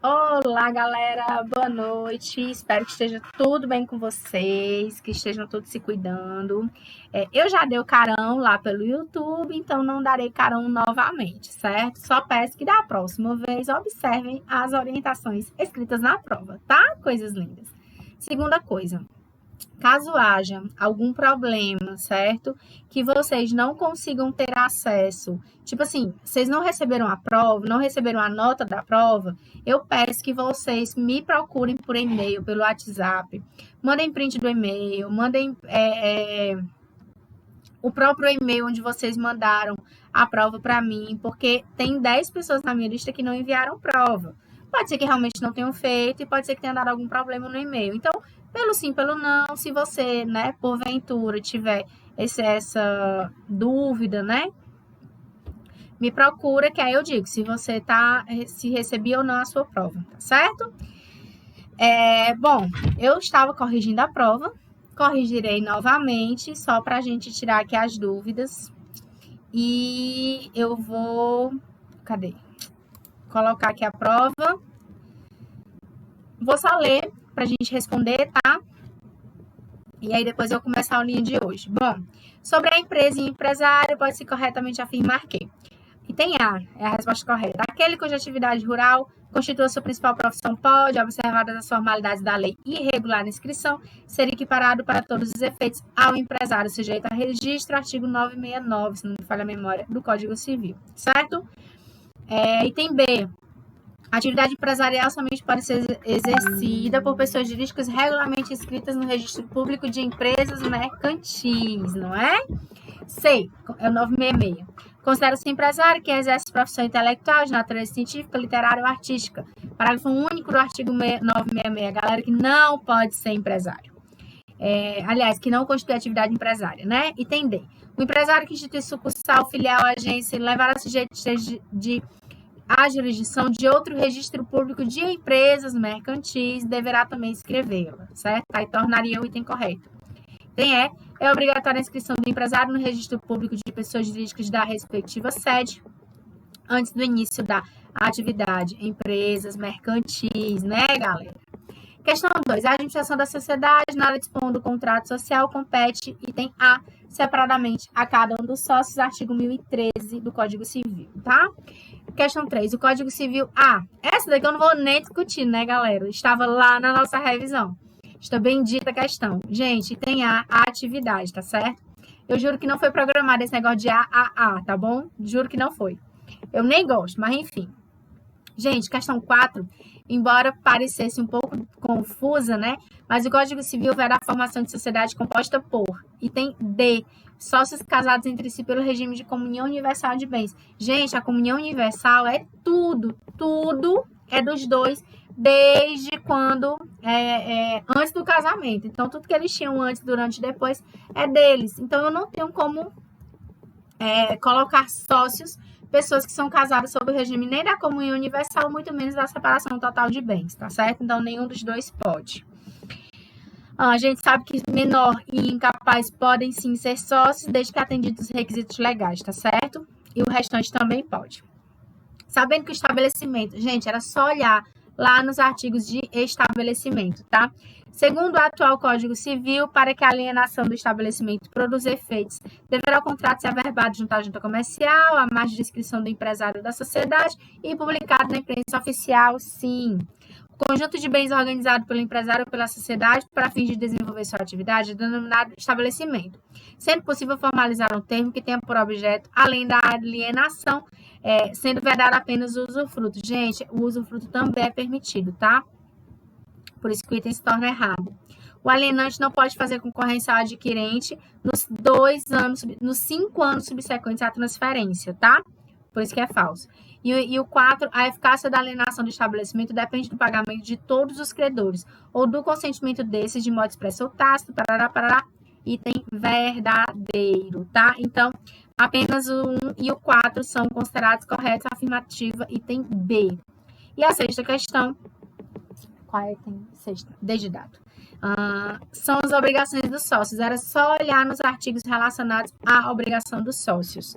Olá, galera, boa noite. Espero que esteja tudo bem com vocês, que estejam todos se cuidando. Eu já dei o carão lá pelo YouTube, então não darei carão novamente, certo? Só peço que da próxima vez observem as orientações escritas na prova, tá? Coisas lindas. Segunda coisa. Caso haja algum problema, certo? Que vocês não consigam ter acesso, tipo assim, vocês não receberam a prova, não receberam a nota da prova, eu peço que vocês me procurem por e-mail, pelo WhatsApp, mandem print do e-mail, mandem o próprio e-mail onde vocês mandaram a prova para mim, porque tem 10 pessoas na minha lista que não enviaram prova. Pode ser que realmente não tenham feito e pode ser que tenha dado algum problema no e-mail. Então, pelo sim, pelo não, se você, né, porventura tiver essa dúvida, né, me procura, que aí eu digo se você se recebi ou não a sua prova, tá certo? Bom, eu estava corrigindo a prova, corrigirei novamente, só para a gente tirar aqui as dúvidas. E eu vou... Cadê? Colocar aqui a prova. Vou só ler para a gente responder, tá? E aí depois eu vou começar a aulinha de hoje. Bom, sobre a empresa e empresário, pode-se corretamente afirmar que... Item A é a resposta correta. Aquele cuja atividade rural constitua sua principal profissão pode, observadas as formalidades da lei irregular na inscrição, ser equiparado para todos os efeitos ao empresário sujeito a registro, artigo 969, se não me falha a memória, do Código Civil, certo? Item B. A atividade empresarial somente pode ser exercida por pessoas jurídicas regularmente inscritas no registro público de empresas mercantis, não é? C, é o 966. Considera-se empresário que exerce profissão intelectual de natureza científica, literária ou artística. Parágrafo único do artigo 966. Galera que não pode ser empresário. Aliás, que não constitui atividade empresária, né? Item D. O empresário que institui sucursal, filial, agência, levará sujeito à jurisdição de outro registro público de empresas mercantis, deverá também inscrevê-la, certo? Aí tornaria o item correto. Item E. É obrigatória a inscrição do empresário no registro público de pessoas jurídicas da respectiva sede antes do início da atividade. Empresas mercantis, né, galera? Questão 2. A administração da sociedade, na hora de dispor do contrato social, compete, item A, separadamente a cada um dos sócios, artigo 1013 do Código Civil, tá? Questão 3. O Código Civil A. Essa daqui eu não vou nem discutir, né, galera? Estava lá na nossa revisão. Está bem dita a questão. Gente, tem a atividade, tá certo? Eu juro que não foi programado esse negócio de A, tá bom? Juro que não foi. Eu nem gosto, mas enfim. Gente, questão 4, embora parecesse um pouco confusa, né? Mas o Código Civil verá a formação de sociedade composta por item D, sócios casados entre si pelo regime de comunhão universal de bens. Gente, a comunhão universal é tudo é dos dois, desde quando, antes do casamento. Então, tudo que eles tinham antes, durante e depois é deles. Então, eu não tenho como colocar sócios, pessoas que são casadas sob o regime nem da comunhão universal, muito menos da separação total de bens, tá certo? Então, nenhum dos dois pode. A gente sabe que menor e incapaz podem sim ser sócios, desde que atendidos os requisitos legais, tá certo? E o restante também pode. Sabendo que o estabelecimento, gente, era só olhar lá nos artigos de estabelecimento, tá? Segundo o atual Código Civil, para que a alienação do estabelecimento produza efeitos, deverá o contrato ser averbado junto à junta comercial, à margem de inscrição do empresário da sociedade e publicado na imprensa oficial, sim. O conjunto de bens organizado pelo empresário ou pela sociedade para fins de desenvolver sua atividade é denominado estabelecimento, sendo possível formalizar um termo que tenha por objeto, além da alienação, sendo vedado apenas o usufruto. Gente, o usufruto também é permitido, tá? Por isso que o item se torna errado. O alienante não pode fazer concorrência ao adquirente nos 5 anos subsequentes à transferência, tá? Por isso que é falso. E o 4, a eficácia da alienação do estabelecimento depende do pagamento de todos os credores, ou do consentimento desses de modo expresso ou tácito, parará, item verdadeiro, tá? Então, apenas o 1 e o 4 são considerados corretos, afirmativa, item B. E a sexta questão, qual é a item sexta? D de dado. São as obrigações dos sócios. Era só olhar nos artigos relacionados à obrigação dos sócios.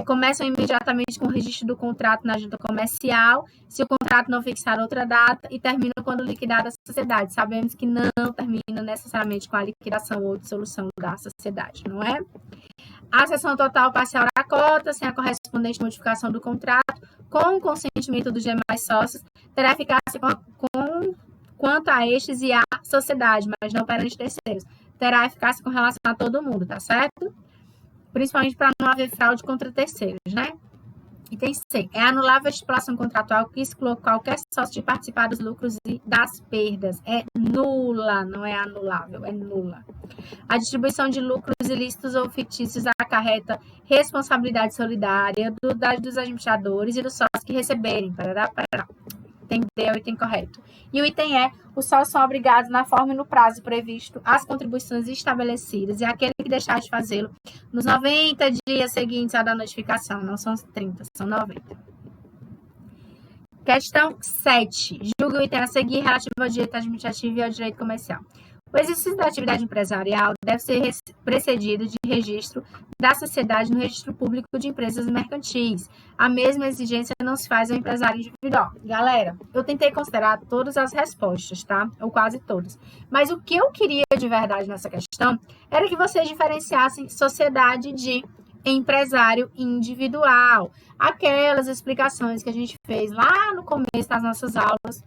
Começam imediatamente com o registro do contrato na junta comercial, se o contrato não fixar outra data, e terminam quando liquidada a sociedade. Sabemos que não termina necessariamente com a liquidação ou dissolução da sociedade, não é? A cessão total ou parcial da cota, sem a correspondente modificação do contrato, com o consentimento dos demais sócios, terá eficácia quanto a estes e à sociedade, mas não perante terceiros. Terá eficácia com relação a todo mundo, tá certo? Principalmente para não haver fraude contra terceiros, né? Item C. É anulável a estipulação contratual que exclua qualquer sócio de participar dos lucros e das perdas. É nula, não é anulável, é nula. A distribuição de lucros ilícitos ou fictícios acarreta responsabilidade solidária dos administradores e dos sócios que receberem. Item D é o item correto. E o item E, os sócios são obrigados, na forma e no prazo previsto, às contribuições estabelecidas, e aquele que deixar de fazê-lo nos 90 dias seguintes à da notificação. Não são 30, são 90. Questão 7. Julgue o item a seguir relativo ao direito administrativo e ao direito comercial. O exercício da atividade empresarial deve ser precedido de registro da sociedade no registro público de empresas mercantis. A mesma exigência não se faz ao empresário individual. Galera, eu tentei considerar todas as respostas, tá? Ou quase todas. Mas o que eu queria de verdade nessa questão era que vocês diferenciassem sociedade de empresário individual. Aquelas explicações que a gente fez lá no começo das nossas aulas,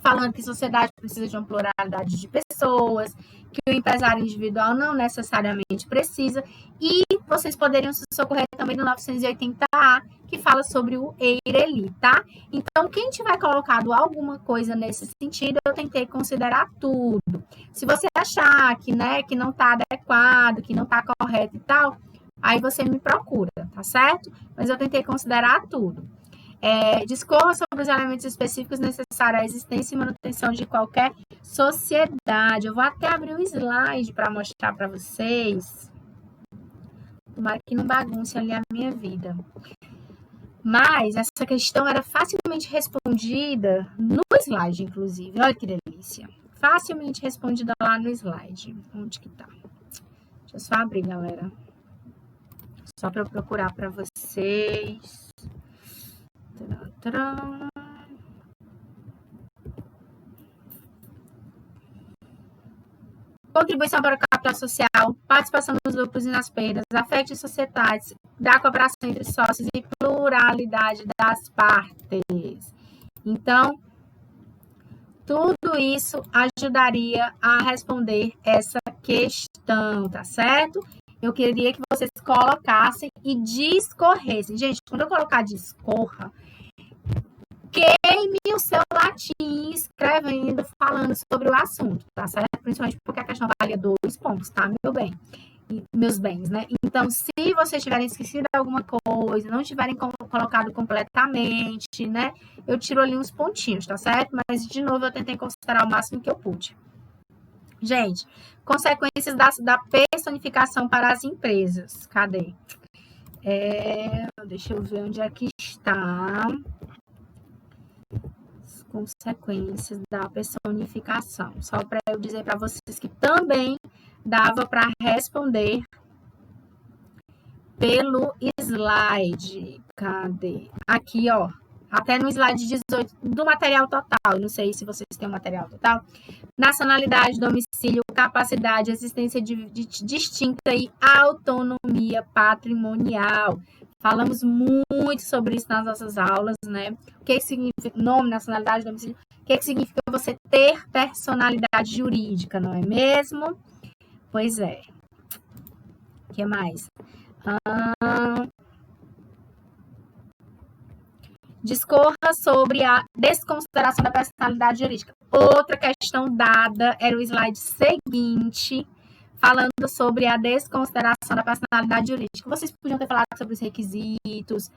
falando que sociedade precisa de uma pluralidade de pessoas, que o empresário individual não necessariamente precisa, e vocês poderiam se socorrer também do 980A, que fala sobre o EIRELI, tá? Então, quem tiver colocado alguma coisa nesse sentido, eu tentei considerar tudo. Se você achar que, né, que não está adequado, que não está correto e tal, aí você me procura, tá certo? Mas eu tentei considerar tudo. Discorra sobre os elementos específicos necessários à existência e manutenção de qualquer sociedade. Eu vou até abrir um slide para mostrar para vocês. Tomara que não bagunce ali a minha vida. Mas essa questão era facilmente respondida no slide, inclusive. Olha que delícia. Facilmente respondida lá no slide. Onde que tá? Deixa eu só abrir, galera. Só para eu procurar para vocês. Contribuição para o capital social, participação nos lucros e nas perdas, afetos societários, da cooperação entre sócios e pluralidade das partes. Então, tudo isso ajudaria a responder essa questão, tá certo? Eu queria que vocês colocassem e discorressem. Gente, quando eu colocar discorra, queime o seu latim escrevendo, falando sobre o assunto, tá certo? Principalmente porque a questão valia 2 pontos, tá, meus bens, né? Então, se vocês tiverem esquecido alguma coisa, não tiverem colocado completamente, né? Eu tiro ali uns pontinhos, tá certo? Mas, de novo, eu tentei considerar o máximo que eu pude. Gente, consequências da personificação para as empresas. Cadê? Deixa eu ver onde é que está. As consequências da personificação. Só para eu dizer para vocês que também dava para responder pelo slide. Cadê? Aqui, ó. Até no slide 18 do material total. Não sei se vocês têm o material total. Nacionalidade, domicílio, capacidade, existência distinta e autonomia patrimonial. Falamos muito sobre isso nas nossas aulas, né? O que significa nome, nacionalidade, domicílio? O que significa você ter personalidade jurídica, não é mesmo? Pois é. O que mais? Discorra sobre a desconsideração da personalidade jurídica. Outra questão dada era o slide seguinte, falando sobre a desconsideração da personalidade jurídica. Vocês podiam ter falado sobre os requisitos,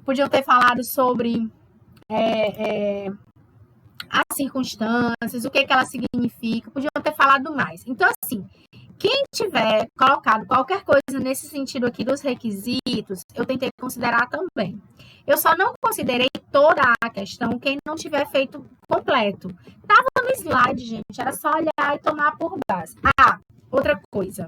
podiam ter falado sobre as circunstâncias, o que ela significa, podiam ter falado mais. Então, assim, quem tiver colocado qualquer coisa nesse sentido aqui dos requisitos, eu tentei considerar também. Eu só não considerei toda a questão quem não tiver feito completo. Tava no slide, gente, era só olhar e tomar por base. Ah, outra coisa.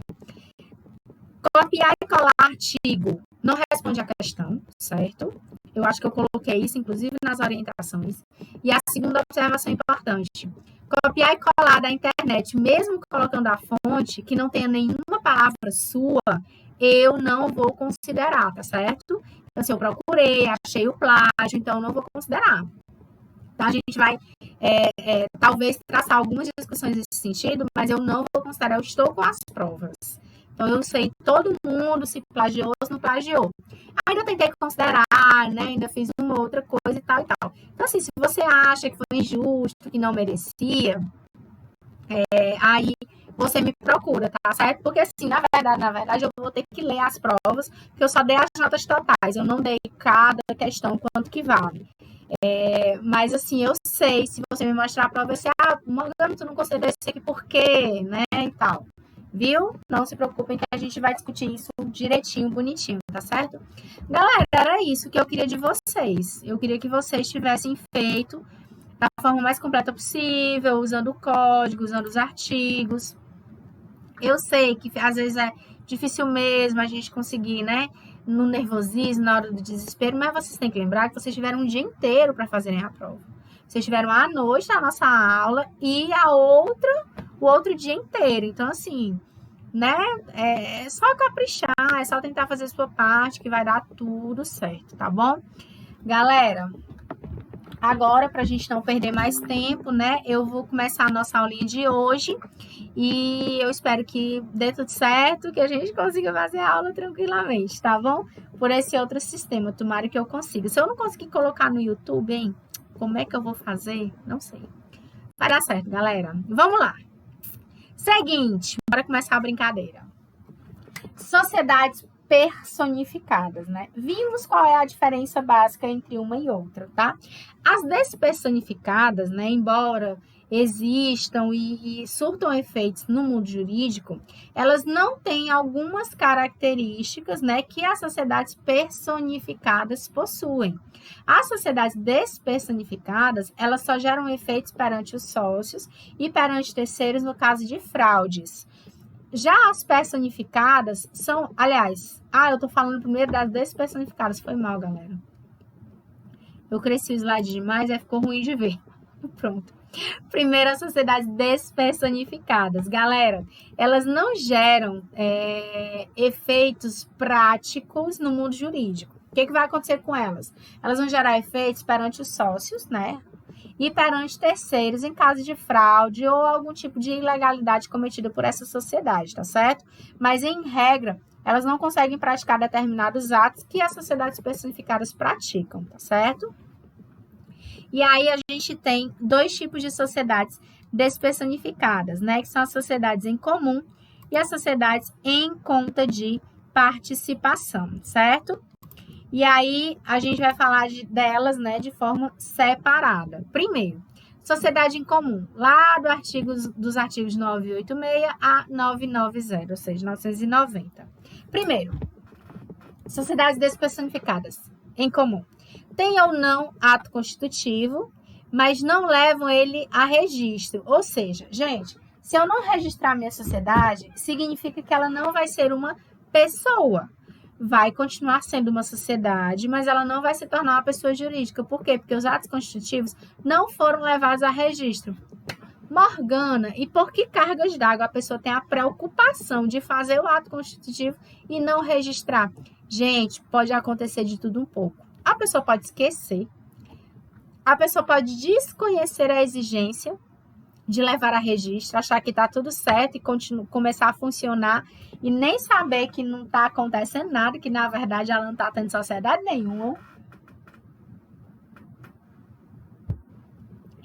Copiar e colar artigo não responde a questão, certo? Eu acho que eu coloquei isso, inclusive, nas orientações. E a segunda observação importante. Copiar e colar da internet, mesmo colocando a fonte, que não tenha nenhuma palavra sua, eu não vou considerar, tá certo? Então, assim, eu procurei, achei o plágio, então eu não vou considerar. Então, a gente vai, talvez, traçar algumas discussões nesse sentido, mas eu não vou considerar, eu estou com as provas. Então, eu sei todo mundo se plagiou ou se não plagiou. Ainda tentei considerar, né? Ainda fiz uma outra coisa e tal e tal. Então, assim, se você acha que foi injusto, que não merecia, aí você me procura, tá certo? Porque, assim, na verdade, eu vou ter que ler as provas, porque eu só dei as notas totais, eu não dei cada questão quanto que vale. Mas, assim, eu sei, se você me mostrar a prova, você, Morgana, tu não considerou isso aqui por quê, né, e tal. Viu? Não se preocupem que a gente vai discutir isso direitinho, bonitinho, tá certo? Galera, era isso que eu queria de vocês. Eu queria que vocês tivessem feito da forma mais completa possível, usando o código, usando os artigos. Eu sei que às vezes é difícil mesmo a gente conseguir, né? No nervosismo, na hora do desespero, mas vocês têm que lembrar que vocês tiveram um dia inteiro para fazerem a prova. Vocês tiveram à noite a nossa aula e o outro dia inteiro. Então, assim, né? É só caprichar, é só tentar fazer a sua parte que vai dar tudo certo, tá bom? Galera, agora, para a gente não perder mais tempo, né? Eu vou começar a nossa aulinha de hoje e eu espero que dê tudo certo, que a gente consiga fazer a aula tranquilamente, tá bom? Por esse outro sistema, tomara que eu consiga. Se eu não conseguir colocar no YouTube, hein? Como é que eu vou fazer? Não sei. Vai dar certo, galera. Vamos lá. Seguinte, bora começar a brincadeira. Sociedades personificadas, né? Vimos qual é a diferença básica entre uma e outra, tá? As despersonificadas, né, embora existam e surtam efeitos no mundo jurídico, elas não têm algumas características, né, que as sociedades personificadas possuem. As sociedades despersonificadas, elas só geram efeitos perante os sócios e perante terceiros no caso de fraudes. Já as personificadas são, aliás, eu tô falando primeiro das despersonificadas, foi mal, galera. Eu cresci o slide demais, aí ficou ruim de ver. Pronto. Primeiro, as sociedades despersonificadas. Galera, elas não geram efeitos práticos no mundo jurídico. O que vai acontecer com elas? Elas vão gerar efeitos perante os sócios, né? E perante terceiros em caso de fraude ou algum tipo de ilegalidade cometida por essa sociedade, tá certo? Mas, em regra, elas não conseguem praticar determinados atos que as sociedades personificadas praticam, tá certo? E aí a gente tem dois tipos de sociedades despersonificadas, né? Que são as sociedades em comum e as sociedades em conta de participação, certo? E aí, a gente vai falar delas, né, de forma separada. Primeiro, sociedade em comum, lá dos artigos 986 a 990, ou seja, 990. Primeiro, sociedades despersonificadas em comum. Tem ou não ato constitutivo, mas não levam ele a registro. Ou seja, gente, se eu não registrar minha sociedade, significa que ela não vai ser uma pessoa. Vai continuar sendo uma sociedade, mas ela não vai se tornar uma pessoa jurídica. Por quê? Porque os atos constitutivos não foram levados a registro. Morgana, e por que cargas d'água a pessoa tem a preocupação de fazer o ato constitutivo e não registrar? Gente, pode acontecer de tudo um pouco. A pessoa pode esquecer, a pessoa pode desconhecer a exigência de levar a registro, achar que está tudo certo e começar a funcionar e nem saber que não está acontecendo nada, que na verdade ela não está tendo sociedade nenhuma.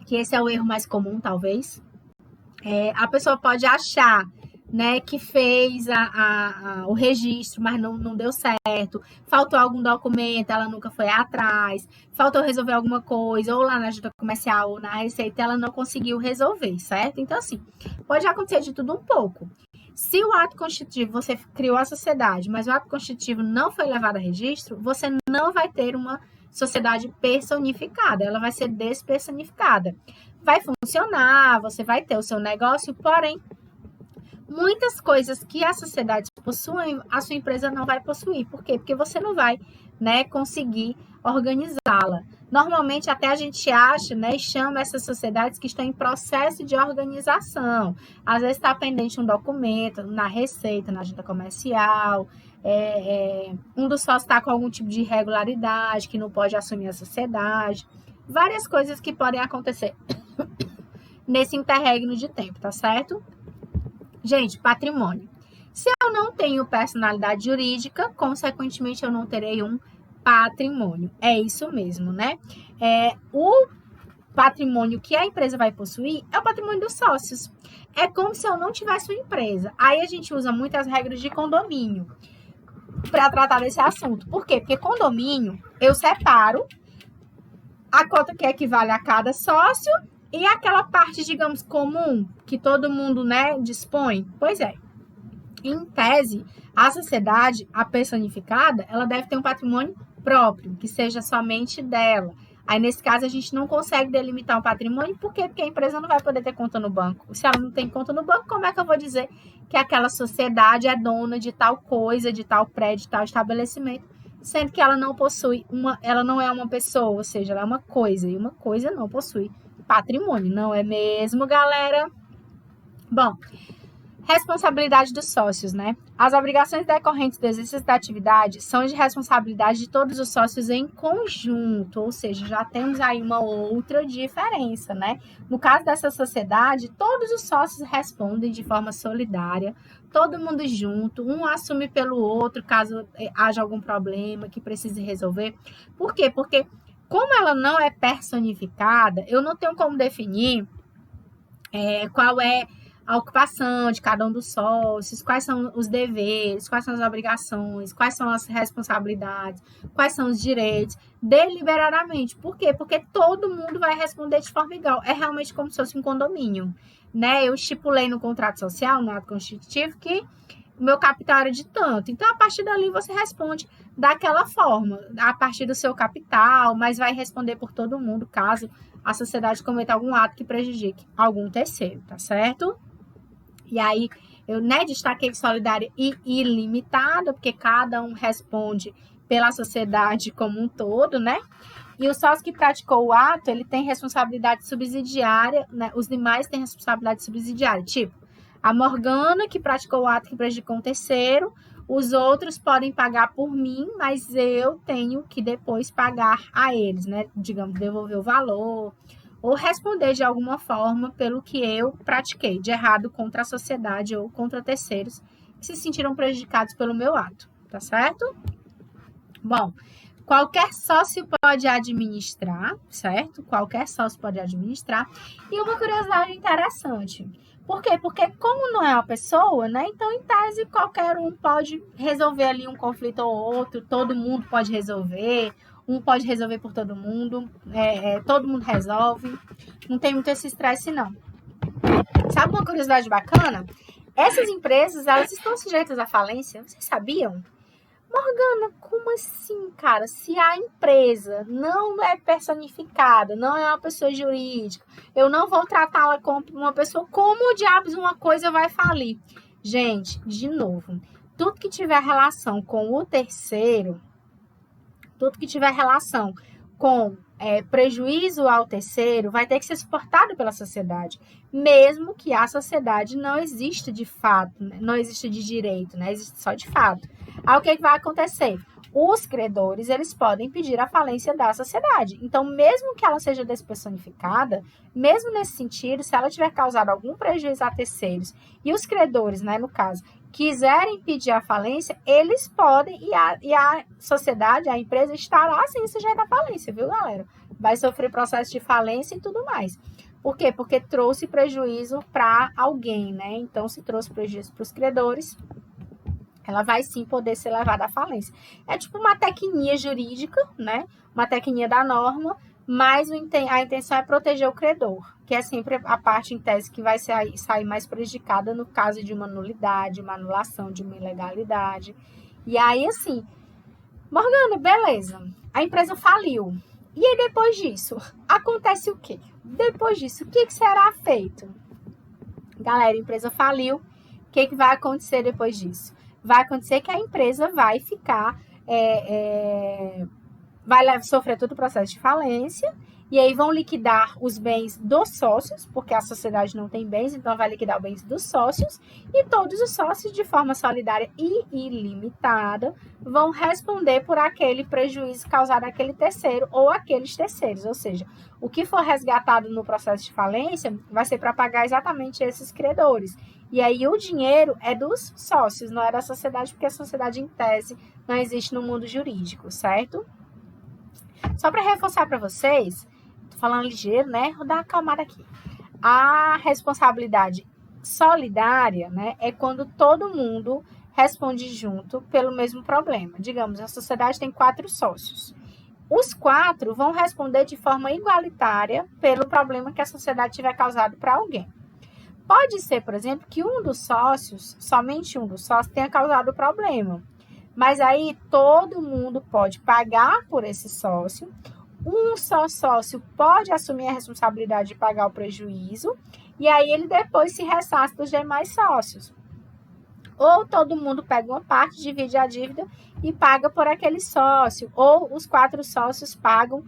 Que esse é o erro mais comum, talvez. A pessoa pode achar, né, que fez o registro, mas não deu certo, faltou algum documento, ela nunca foi atrás, faltou resolver alguma coisa, ou lá na junta comercial, ou na Receita, ela não conseguiu resolver, certo? Então, assim, pode acontecer de tudo um pouco. Se o ato constitutivo, você criou a sociedade, mas o ato constitutivo não foi levado a registro, você não vai ter uma sociedade personificada, ela vai ser despersonificada. Vai funcionar, você vai ter o seu negócio, porém, muitas coisas que as sociedades possuem, a sua empresa não vai possuir. Por quê? Porque você não vai, né, conseguir organizá-la. Normalmente, até a gente acha, né, e chama essas sociedades que estão em processo de organização. Às vezes está pendente um documento na Receita, na junta comercial, um dos sócios está com algum tipo de irregularidade, que não pode assumir a sociedade. Várias coisas que podem acontecer nesse interregno de tempo, tá certo? Gente, patrimônio. Se eu não tenho personalidade jurídica, consequentemente eu não terei um patrimônio. É isso mesmo, né? O patrimônio que a empresa vai possuir é o patrimônio dos sócios. É como se eu não tivesse uma empresa. Aí a gente usa muitas regras de condomínio para tratar desse assunto. Por quê? Porque condomínio, eu separo a cota que equivale a cada sócio e aquela parte, digamos, comum, que todo mundo, né, dispõe. Pois é. Em tese, a sociedade, a personificada, ela deve ter um patrimônio próprio, que seja somente dela. Aí, nesse caso, a gente não consegue delimitar um patrimônio, por quê? Porque a empresa não vai poder ter conta no banco. Se ela não tem conta no banco, como é que eu vou dizer que aquela sociedade é dona de tal coisa, de tal prédio, de tal estabelecimento, sendo que ela não possui ela não é uma pessoa, ou seja, ela é uma coisa, e uma coisa não possui patrimônio, não é mesmo, galera? Bom, responsabilidade dos sócios, né? As obrigações decorrentes do exercício da atividade são de responsabilidade de todos os sócios em conjunto, ou seja, já temos aí uma outra diferença, né? No caso dessa sociedade, todos os sócios respondem de forma solidária, todo mundo junto, um assume pelo outro caso haja algum problema que precise resolver. Por quê? Porque como ela não é personificada, eu não tenho como definir qual é a ocupação de cada um dos sócios, quais são os deveres, quais são as obrigações, quais são as responsabilidades, quais são os direitos, deliberadamente. Por quê? Porque todo mundo vai responder de forma igual. É realmente como se fosse um condomínio, né? Eu estipulei no contrato social, no ato constitutivo, que o meu capital era de tanto. Então, a partir dali, você responde daquela forma, a partir do seu capital, mas vai responder por todo mundo, caso a sociedade cometa algum ato que prejudique algum terceiro, tá certo? E aí, eu, né, destaquei solidária e ilimitada, porque cada um responde pela sociedade como um todo, né? E o sócio que praticou o ato, ele tem responsabilidade subsidiária, né? Os demais têm responsabilidade subsidiária, tipo, a Morgana, que praticou o ato que prejudicou um terceiro, os outros podem pagar por mim, mas eu tenho que depois pagar a eles, né? Digamos, devolver o valor, ou responder de alguma forma pelo que eu pratiquei de errado contra a sociedade ou contra terceiros que se sentiram prejudicados pelo meu ato, tá certo? Bom, qualquer sócio pode administrar, certo? Qualquer sócio pode administrar. E uma curiosidade interessante. Por quê? Porque como não é uma pessoa, né? Então, em tese, qualquer um pode resolver ali um conflito ou outro, todo mundo pode resolver, um pode resolver por todo mundo resolve. Não tem muito esse estresse, não. Sabe uma curiosidade bacana? Essas empresas, elas estão sujeitas à falência. Vocês sabiam? Morgana, como assim, cara? Se a empresa não é personificada, não é uma pessoa jurídica, eu não vou tratá-la como uma pessoa, como diabos uma coisa vai falir? Gente, de novo, tudo que tiver relação com o terceiro, tudo que tiver relação com prejuízo ao terceiro, vai ter que ser suportado pela sociedade, mesmo que a sociedade não exista de fato, né? Não exista de direito, né? Existe só de fato. Aí o que vai acontecer? Os credores, eles podem pedir a falência da sociedade. Então, mesmo que ela seja despersonificada, mesmo nesse sentido, se ela tiver causado algum prejuízo a terceiros e os credores, né, no caso, quiserem pedir a falência, eles podem, e a sociedade, a empresa, estará sim sujeita à falência, viu, galera? Vai sofrer processo de falência e tudo mais. Por quê? Porque trouxe prejuízo para alguém, né? Então, se trouxe prejuízo para os credores, ela vai sim poder ser levada à falência. É tipo uma tecnia jurídica, né? Uma tecnia da norma, mas a intenção é proteger o credor, que é sempre a parte em tese que vai sair mais prejudicada no caso de uma nulidade, uma anulação, de uma ilegalidade. E aí, assim, Morgana, beleza. A empresa faliu. E aí, depois disso, acontece o quê? Depois disso, o que será feito? Galera, a empresa faliu. O que vai acontecer depois disso? Vai acontecer que a empresa vai ficar... vai sofrer todo o processo de falência. E aí vão liquidar os bens dos sócios, porque a sociedade não tem bens, então vai liquidar os bens dos sócios. E todos os sócios, de forma solidária e ilimitada, vão responder por aquele prejuízo causado àquele terceiro ou aqueles terceiros. Ou seja, o que for resgatado no processo de falência vai ser para pagar exatamente esses credores. E aí o dinheiro é dos sócios, não é da sociedade, porque a sociedade, em tese, não existe no mundo jurídico, certo? Só para reforçar para vocês, tô falando ligeiro, né? Vou dar uma acalmada aqui. A responsabilidade solidária, né, é quando todo mundo responde junto pelo mesmo problema. Digamos, a sociedade tem 4 sócios. Os 4 vão responder de forma igualitária pelo problema que a sociedade tiver causado para alguém. Pode ser, por exemplo, que um dos sócios, somente um dos sócios, tenha causado o problema. Mas aí todo mundo pode pagar por esse sócio. Um só sócio pode assumir a responsabilidade de pagar o prejuízo. E aí ele depois se ressarce dos demais sócios. Ou todo mundo pega uma parte, divide a dívida e paga por aquele sócio. Ou os 4 sócios pagam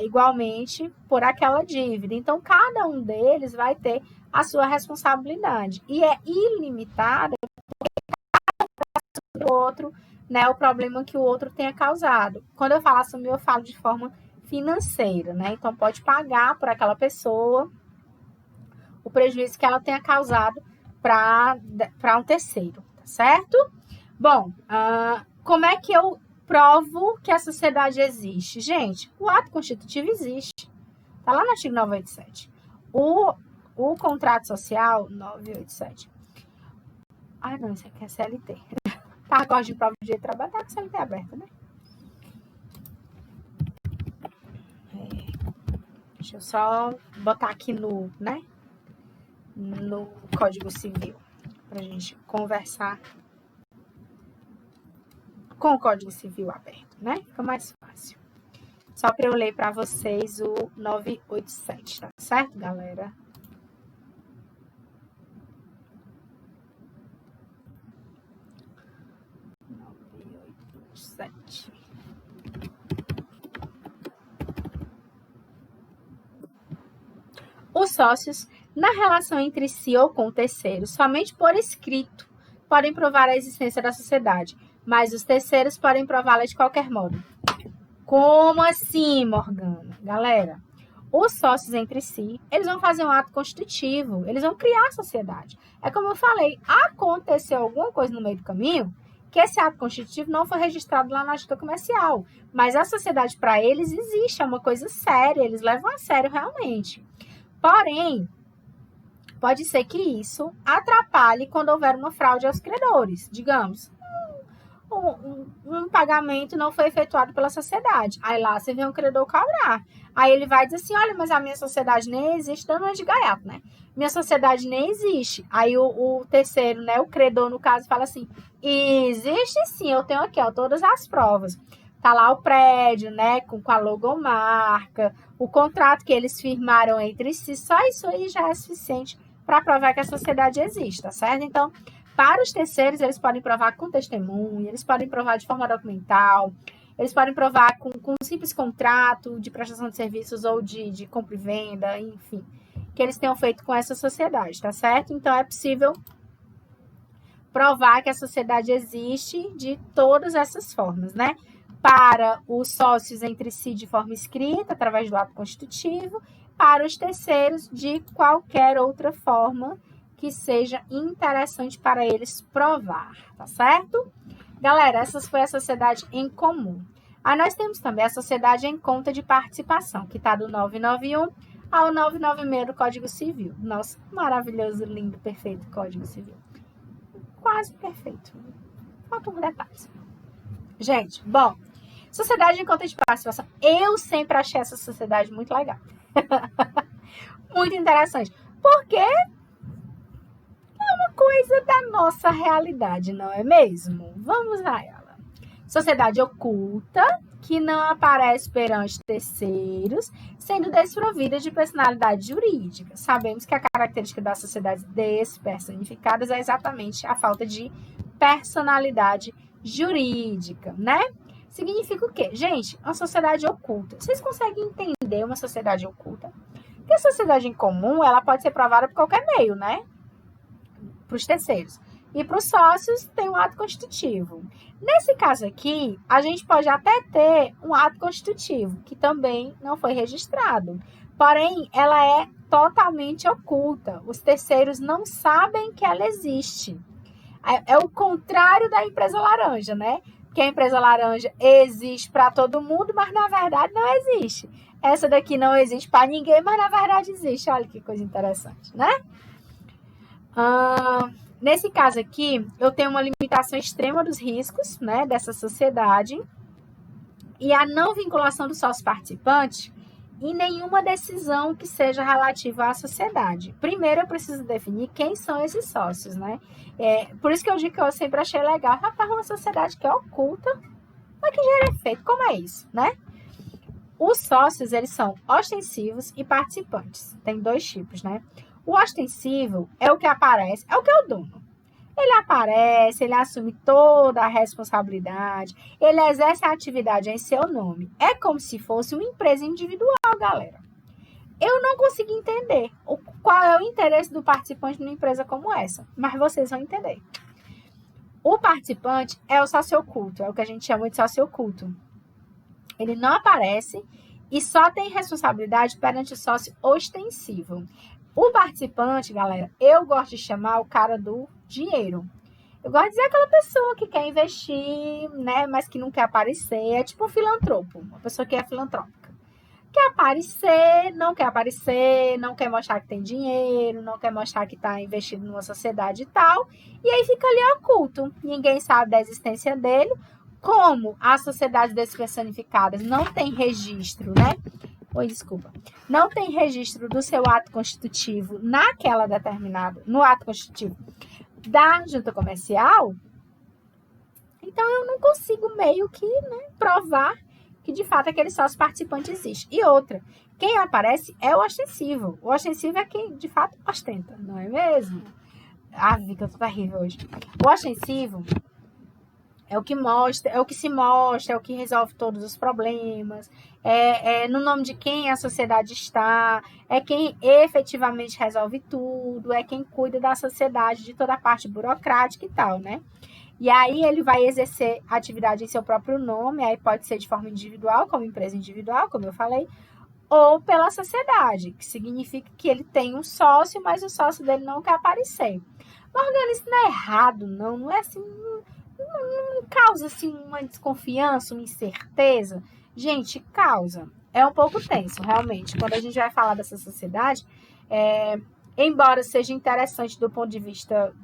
igualmente por aquela dívida. Então, cada um deles vai ter a sua responsabilidade. E é ilimitada o outro, né, o problema que o outro tenha causado. Quando eu falo assumir, eu falo de forma financeira, né? Então, pode pagar por aquela pessoa o prejuízo que ela tenha causado para um terceiro, tá certo? Bom, como é que eu provo que a sociedade existe? Gente, o ato constitutivo existe. Tá lá no artigo 987. O contrato social, 987. Ah, não, isso aqui é CLT. Cargos de prova de direito de trabalho, tá com a CLT aberta, né? Deixa eu só botar aqui no Código Civil, pra gente conversar com o Código Civil aberto, né? Fica mais fácil. Só para eu ler para vocês o 987, tá certo, galera? Os sócios, na relação entre si ou com terceiros, somente por escrito, podem provar a existência da sociedade, mas os terceiros podem prová-la de qualquer modo. Como assim, Morgana? Galera, os sócios entre si, eles vão fazer um ato constitutivo, eles vão criar a sociedade. É como eu falei, aconteceu alguma coisa no meio do caminho que esse ato constitutivo não foi registrado lá na Junta Comercial, mas a sociedade para eles existe, é uma coisa séria, eles levam a sério realmente. Porém, pode ser que isso atrapalhe quando houver uma fraude aos credores. Digamos, um pagamento não foi efetuado pela sociedade. Aí lá você vê um credor cobrar. Aí ele vai dizer assim, olha, mas a minha sociedade nem existe, dando uma de gaiato, né? Minha sociedade nem existe. Aí o terceiro, né, o credor, no caso, fala assim, existe sim, eu tenho aqui, ó, todas as provas. Tá lá o prédio, né, com a logomarca, o contrato que eles firmaram entre si, só isso aí já é suficiente para provar que a sociedade existe, tá certo? Então, para os terceiros, eles podem provar com testemunha, eles podem provar de forma documental, eles podem provar com um simples contrato de prestação de serviços ou de compra e venda, enfim, que eles tenham feito com essa sociedade, tá certo? Então, é possível provar que a sociedade existe de todas essas formas, né? Para os sócios entre si de forma escrita, através do ato constitutivo, para os terceiros de qualquer outra forma que seja interessante para eles provar, tá certo? Galera, essa foi a sociedade em comum. Aí nós temos também a sociedade em conta de participação, que está do 991 ao 996 do Código Civil. Nossa, maravilhoso, lindo, perfeito Código Civil. Quase perfeito. Faltam detalhes. Gente, bom, sociedade em conta de participação. Eu sempre achei essa sociedade muito legal. Muito interessante. Porque é uma coisa da nossa realidade, não é mesmo? Vamos a ela. Sociedade oculta, que não aparece perante terceiros, sendo desprovida de personalidade jurídica. Sabemos que a característica das sociedades despersonificadas é exatamente a falta de personalidade jurídica, né? Significa o quê? Gente, uma sociedade oculta. Vocês conseguem entender uma sociedade oculta? Porque a sociedade em comum, ela pode ser provada por qualquer meio, né? Para os terceiros. E para os sócios, tem um ato constitutivo. Nesse caso aqui, a gente pode até ter um ato constitutivo, que também não foi registrado. Porém, ela é totalmente oculta. Os terceiros não sabem que ela existe. É o contrário da empresa laranja, né? Porque a empresa laranja existe para todo mundo, mas na verdade não existe. Essa daqui não existe para ninguém, mas na verdade existe. Olha que coisa interessante, né? Nesse caso aqui, eu tenho uma limitação extrema dos riscos, né, dessa sociedade e a não vinculação do sócio participante em nenhuma decisão que seja relativa à sociedade. Primeiro, eu preciso definir quem são esses sócios, né? Por isso que eu digo que eu sempre achei legal. Rapaz, uma sociedade que é oculta, mas que gera efeito. Como é isso, né? Os sócios, eles são ostensivos e participantes. Tem dois tipos, né? O ostensivo é o que aparece, é o que é o dono. Ele aparece, ele assume toda a responsabilidade, ele exerce a atividade em seu nome. É como se fosse uma empresa individual, galera. Eu não consigo entender qual é o interesse do participante numa empresa como essa, mas vocês vão entender. O participante é o sócio oculto, é o que a gente chama de sócio oculto. Ele não aparece e só tem responsabilidade perante o sócio ostensivo. O participante, galera, eu gosto de chamar o cara do dinheiro. Eu gosto de dizer aquela pessoa que quer investir, né, mas que não quer aparecer. É tipo um filantropo, uma pessoa que é filantrópica. Quer aparecer, não quer mostrar que tem dinheiro, não quer mostrar que está investido numa sociedade e tal. E aí fica ali oculto. Ninguém sabe da existência dele. Como as sociedades despersonificadas não tem registro, né? Não tem registro do seu ato constitutivo naquela determinada, no ato constitutivo da junta comercial, então eu não consigo meio que, né, provar que de fato aquele sócio participante existe. E outra, quem aparece é o ostensivo. O ostensivo é quem de fato ostenta, não é mesmo? Vica, eu tô terrível hoje. O ostensivo é o que mostra, é o que se mostra, é o que resolve todos os problemas, é no nome de quem a sociedade está, é quem efetivamente resolve tudo, é quem cuida da sociedade, de toda a parte burocrática e tal, né? E aí ele vai exercer atividade em seu próprio nome, aí pode ser de forma individual, como empresa individual, como eu falei, ou pela sociedade, que significa que ele tem um sócio, mas o sócio dele não quer aparecer. Morgana, isso não é errado, não é assim... Não causa assim uma desconfiança, uma incerteza? Gente, causa. É um pouco tenso, realmente. Quando a gente vai falar dessa sociedade, embora seja interessante do ponto de vista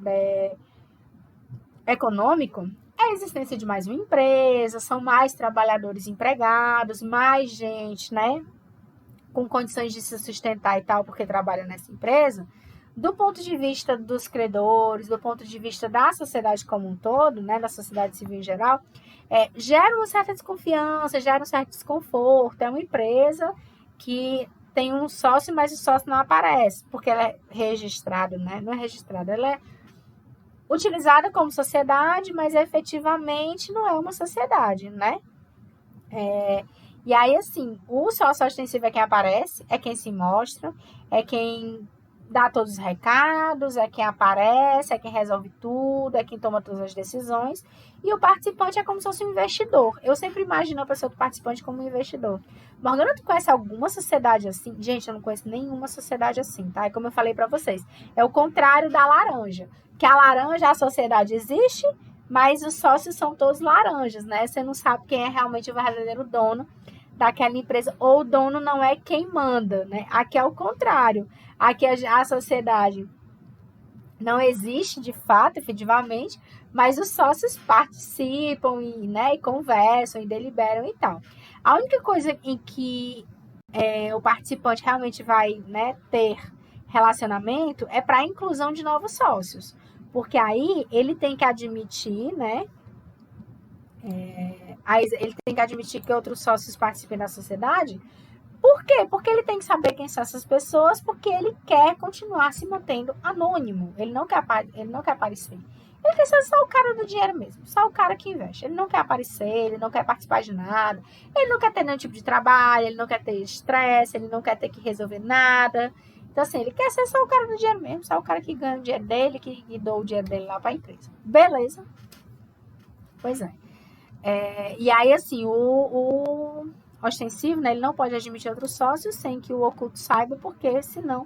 econômico, é a existência de mais uma empresa, são mais trabalhadores empregados, mais gente, né, com condições de se sustentar e tal, porque trabalha nessa empresa. Do ponto de vista dos credores, do ponto de vista da sociedade como um todo, né, da sociedade civil em geral, gera uma certa desconfiança, gera um certo desconforto. É uma empresa que tem um sócio, mas o sócio não aparece, porque ela é registrada, né? Não é registrada, ela é utilizada como sociedade, mas efetivamente não é uma sociedade, né? E aí, assim, o sócio ostensivo é quem aparece, é quem se mostra, é quem dá todos os recados, é quem aparece, é quem resolve tudo, é quem toma todas as decisões. E o participante é como se fosse um investidor. Eu sempre imagino a pessoa do participante como um investidor. Morgana, tu conhece alguma sociedade assim? Gente, eu não conheço nenhuma sociedade assim, tá? É como eu falei pra vocês. É o contrário da laranja. Que a laranja, a sociedade existe, mas os sócios são todos laranjas, né? Você não sabe quem é realmente o verdadeiro dono daquela empresa, ou o dono não é quem manda, né? Aqui é o contrário. Aqui a sociedade não existe de fato, efetivamente, mas os sócios participam e, né, e conversam e deliberam e tal. A única coisa em que o participante realmente vai, né, ter relacionamento é para a inclusão de novos sócios, porque aí ele tem que admitir, né, Aí ele tem que admitir que outros sócios participem da sociedade. Por quê? Porque ele tem que saber quem são essas pessoas, porque ele quer continuar se mantendo anônimo. Ele não quer aparecer. Ele quer ser só o cara do dinheiro mesmo, só o cara que investe. Ele não quer aparecer, ele não quer participar de nada, ele não quer ter nenhum tipo de trabalho, ele não quer ter estresse, ele não quer ter que resolver nada. Então, assim, ele quer ser só o cara do dinheiro mesmo, só o cara que ganha o dinheiro dele, que doa o dinheiro dele lá para a empresa. Beleza? Pois é. E aí, assim, o ostensivo, né, ele não pode admitir outros sócios sem que o oculto saiba, porque senão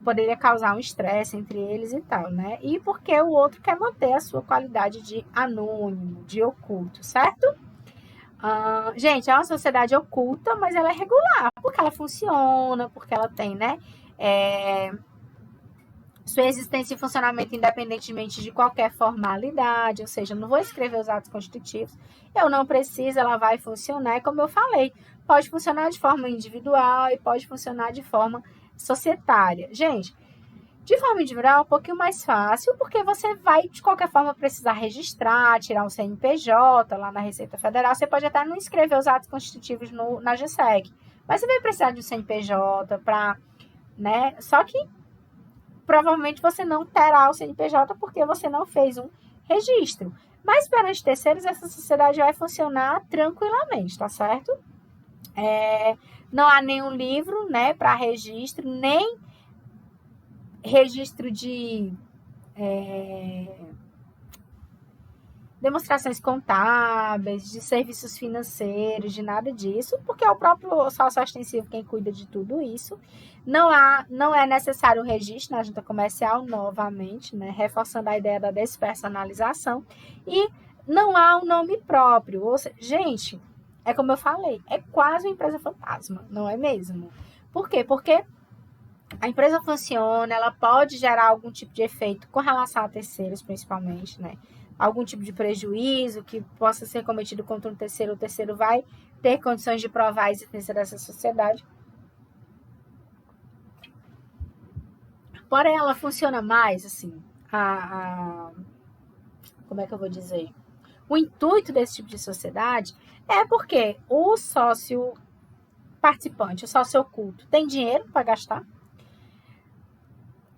poderia causar um estresse entre eles e tal, né? E porque o outro quer manter a sua qualidade de anônimo, de oculto, certo? Gente, é uma sociedade oculta, mas ela é regular, porque ela funciona, porque ela tem, né? Sua existência e funcionamento independentemente de qualquer formalidade, ou seja, não vou escrever os atos constitutivos, eu não preciso, ela vai funcionar, como eu falei, pode funcionar de forma individual e pode funcionar de forma societária. Gente, de forma individual é um pouquinho mais fácil, porque você vai, de qualquer forma, precisar registrar, tirar um CNPJ lá na Receita Federal. Você pode até não escrever os atos constitutivos na GSEC, mas você vai precisar de um CNPJ para, né? Só que provavelmente você não terá o CNPJ porque você não fez um registro. Mas perante terceiros, essa sociedade vai funcionar tranquilamente, tá certo? Não há nenhum livro, né, para registro, nem registro de demonstrações contábeis, de serviços financeiros, de nada disso, porque é o próprio sócio ostensivo quem cuida de tudo isso. Não é necessário o registro na junta comercial, novamente, né, reforçando a ideia da despersonalização, e não há um nome próprio. Ou seja, gente, é como eu falei, é quase uma empresa fantasma, não é mesmo? Por quê? Porque a empresa funciona, ela pode gerar algum tipo de efeito com relação a terceiros, principalmente, né? Algum tipo de prejuízo que possa ser cometido contra um terceiro, o terceiro vai ter condições de provar a existência dessa sociedade. Porém, ela funciona mais, assim, como é que eu vou dizer? O intuito desse tipo de sociedade é porque o sócio participante, o sócio oculto, tem dinheiro para gastar,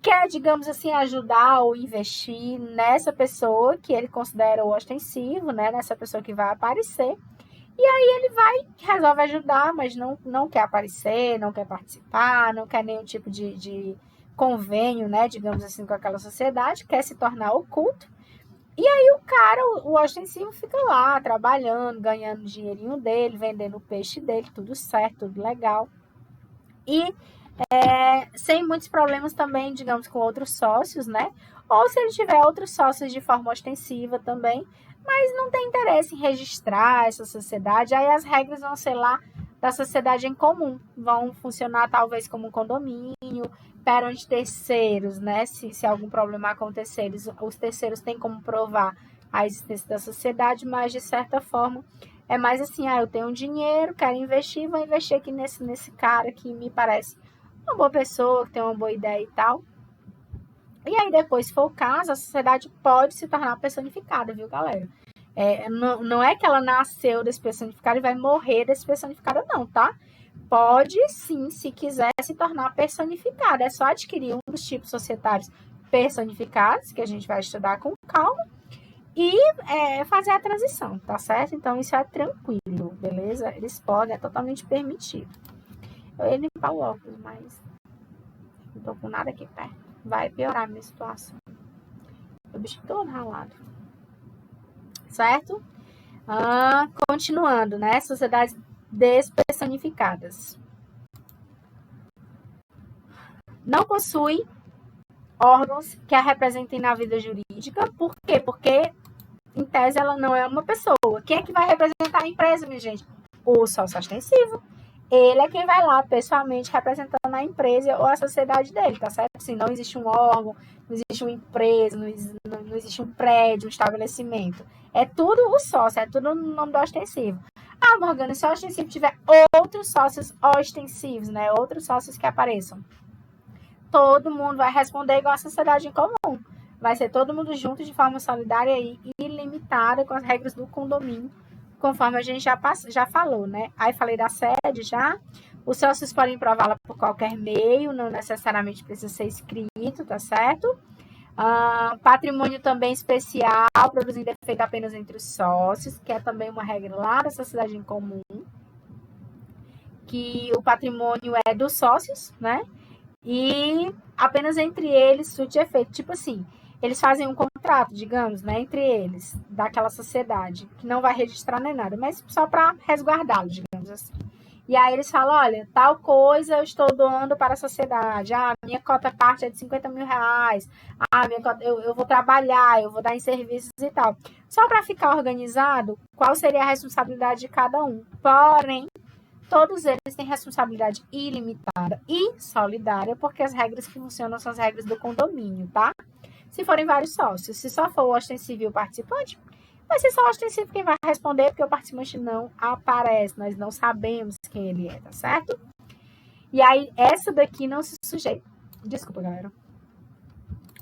quer, digamos assim, ajudar ou investir nessa pessoa que ele considera o ostensivo, né? Nessa pessoa que vai aparecer. E aí ele resolve ajudar, mas não quer aparecer, não quer participar, não quer nenhum tipo de convênio, né? Digamos assim, com aquela sociedade, quer se tornar oculto. E aí o cara, o ostensivo, fica lá trabalhando, ganhando o dinheirinho dele, vendendo o peixe dele, tudo certo, tudo legal. E sem muitos problemas também, digamos, com outros sócios, né? Ou se ele tiver outros sócios de forma ostensiva também, mas não tem interesse em registrar essa sociedade, aí as regras vão ser lá da sociedade em comum, vão funcionar talvez como um condomínio, perante terceiros, né? Se algum problema acontecer, os terceiros têm como provar a existência da sociedade, mas de certa forma é mais assim, eu tenho dinheiro, quero investir, vou investir aqui nesse cara que me parece uma boa pessoa, que tem uma boa ideia e tal. E aí, depois, se for o caso, a sociedade pode se tornar personificada, viu, galera? Não é que ela nasceu despersonificada e vai morrer despersonificada, não, tá? Pode, sim, se quiser, se tornar personificada. É só adquirir um dos tipos societários personificados, que a gente vai estudar com calma, e fazer a transição, tá certo? Então, isso é tranquilo, beleza? Eles podem, é totalmente permitido. Eu ia limpar o óculos, mas não tô com nada aqui perto. Vai piorar a minha situação. O bicho todo ralado. Certo? Continuando, né? Sociedades despersonificadas. Não possui órgãos que a representem na vida jurídica. Por quê? Porque, em tese, ela não é uma pessoa. Quem é que vai representar a empresa, minha gente? O sócio ostensivo. Ele é quem vai lá pessoalmente representando a empresa ou a sociedade dele, tá certo? Assim, não existe um órgão, não existe uma empresa, não existe um prédio, um estabelecimento. É tudo o sócio, é tudo no nome do ostensivo. Morgana, se o ostensivo tiver outros sócios ostensivos, né? Outros sócios que apareçam, todo mundo vai responder igual a sociedade em comum. Vai ser todo mundo junto de forma solidária e limitada com as regras do condomínio, conforme a gente já falou, né? Aí falei da sede já. Os sócios podem prová-la por qualquer meio, não necessariamente precisa ser escrito, tá certo? Patrimônio também especial, produzindo efeito apenas entre os sócios, que é também uma regra lá da sociedade em comum, que o patrimônio é dos sócios, né? E apenas entre eles surte efeito. Tipo assim, eles fazem um contrato, digamos, né, entre eles, daquela sociedade, que não vai registrar nem nada, mas só para resguardá-lo, digamos assim. E aí eles falam, olha, tal coisa eu estou doando para a sociedade. Minha cota parte é de 50 mil reais. Minha cota, eu vou trabalhar, eu vou dar em serviços e tal. Só para ficar organizado, qual seria a responsabilidade de cada um. Porém, todos eles têm responsabilidade ilimitada e solidária, porque as regras que funcionam são as regras do condomínio, tá? Se forem vários sócios, se só for o ostensivo e o participante, vai ser só o ostensivo quem vai responder, porque o participante não aparece, nós não sabemos quem ele é, tá certo? E aí, essa daqui não se sujeita. Desculpa, galera.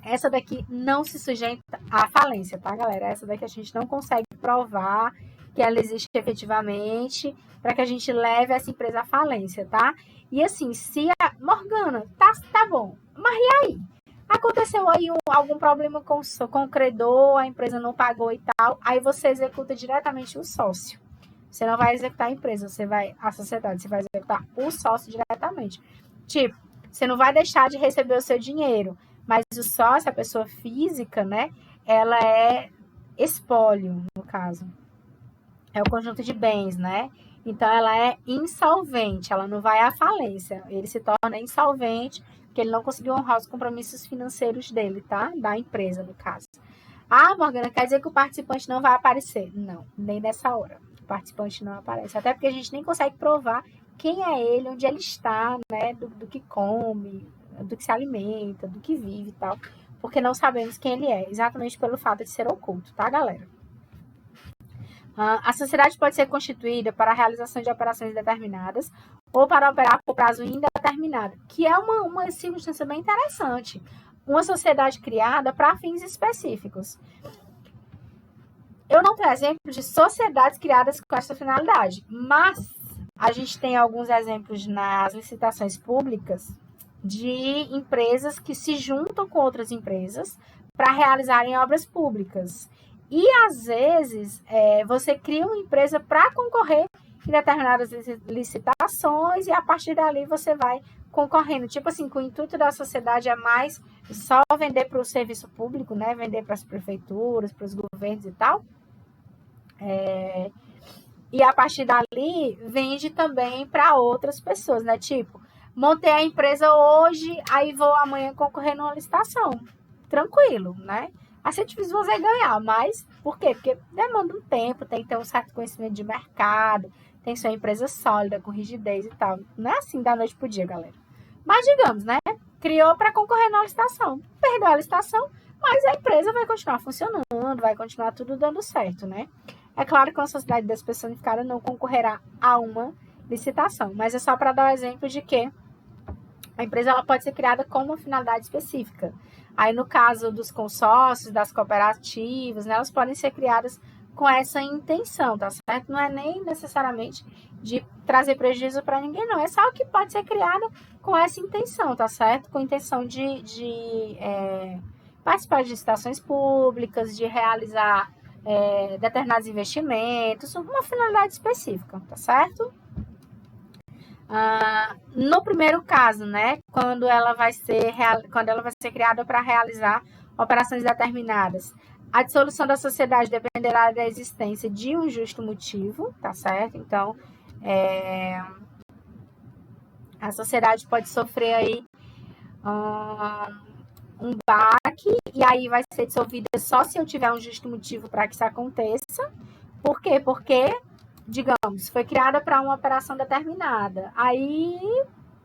Essa daqui não se sujeita à falência, tá, galera? Essa daqui a gente não consegue provar que ela existe efetivamente para que a gente leve essa empresa à falência, tá? E assim, se a Morgana, tá bom, mas e aí? Aconteceu aí algum problema com o credor, a empresa não pagou e tal, aí você executa diretamente o sócio. Você não vai executar a empresa, a sociedade, você vai executar o sócio diretamente. Tipo, você não vai deixar de receber o seu dinheiro, mas o sócio, a pessoa física, né, ela é espólio, no caso. É o conjunto de bens, né? Então, ela é insolvente, ela não vai à falência. Ele se torna insolvente porque ele não conseguiu honrar os compromissos financeiros dele, tá? Da empresa, no caso. Morgana, quer dizer que o participante não vai aparecer? Não, nem nessa hora. O participante não aparece. Até porque a gente nem consegue provar quem é ele, onde ele está, né? Do que come, do que se alimenta, do que vive e tal. Porque não sabemos quem ele é, exatamente pelo fato de ser oculto, tá, galera? A sociedade pode ser constituída para a realização de operações determinadas ou para operar por prazo indeterminado, que é uma circunstância bem interessante. Uma sociedade criada para fins específicos. Eu não tenho exemplos de sociedades criadas com essa finalidade, mas a gente tem alguns exemplos nas licitações públicas de empresas que se juntam com outras empresas para realizarem obras públicas. E, às vezes, você cria uma empresa para concorrer em determinadas licitações e, a partir dali, você vai concorrendo. Tipo assim, que o intuito da sociedade é mais só vender para o serviço público, né? Vender para as prefeituras, para os governos e tal. E, a partir dali, vende também para outras pessoas, né? Tipo, montei a empresa hoje, aí vou amanhã concorrer numa licitação. Tranquilo, né? Assim é difícil você ganhar, mas por quê? Porque demanda um tempo, tem que ter um certo conhecimento de mercado, tem que ser uma empresa sólida, com rigidez e tal. Não é assim da noite pro dia, galera. Mas digamos, né? Criou para concorrer na licitação. Perdeu a licitação, mas a empresa vai continuar funcionando, vai continuar tudo dando certo, né? É claro que uma sociedade despersonificada não concorrerá a uma licitação, mas é só para dar o exemplo de que a empresa ela pode ser criada com uma finalidade específica. Aí, no caso dos consórcios, das cooperativas, né, elas podem ser criadas com essa intenção, tá certo? Não é nem necessariamente de trazer prejuízo para ninguém, não. É só que pode ser criada com essa intenção, tá certo? Com a intenção de participar de licitações públicas, de realizar determinados investimentos, uma finalidade específica, tá certo? No primeiro caso, né, quando ela vai ser criada para realizar operações determinadas, a dissolução da sociedade dependerá da existência de um justo motivo, tá certo? Então, a sociedade pode sofrer aí um baque, e aí vai ser dissolvida só se eu tiver um justo motivo para que isso aconteça. Por quê? Porque, digamos, foi criada para uma operação determinada. Aí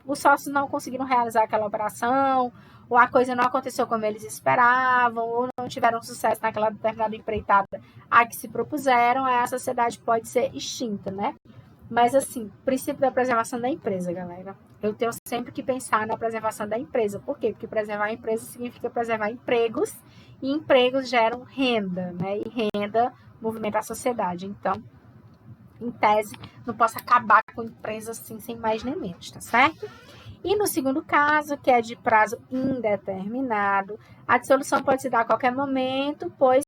os sócios não conseguiram realizar aquela operação, ou a coisa não aconteceu como eles esperavam, ou não tiveram sucesso naquela determinada empreitada a que se propuseram, aí a sociedade pode ser extinta, né? Mas, assim, princípio da preservação da empresa, galera. Eu tenho sempre que pensar na preservação da empresa. Por quê? Porque preservar a empresa significa preservar empregos e empregos geram renda, né? E renda movimenta a sociedade. Então, em tese, não posso acabar com empresas assim, sem mais nem menos, tá certo? E no segundo caso, que é de prazo indeterminado, a dissolução pode se dar a qualquer momento, pois,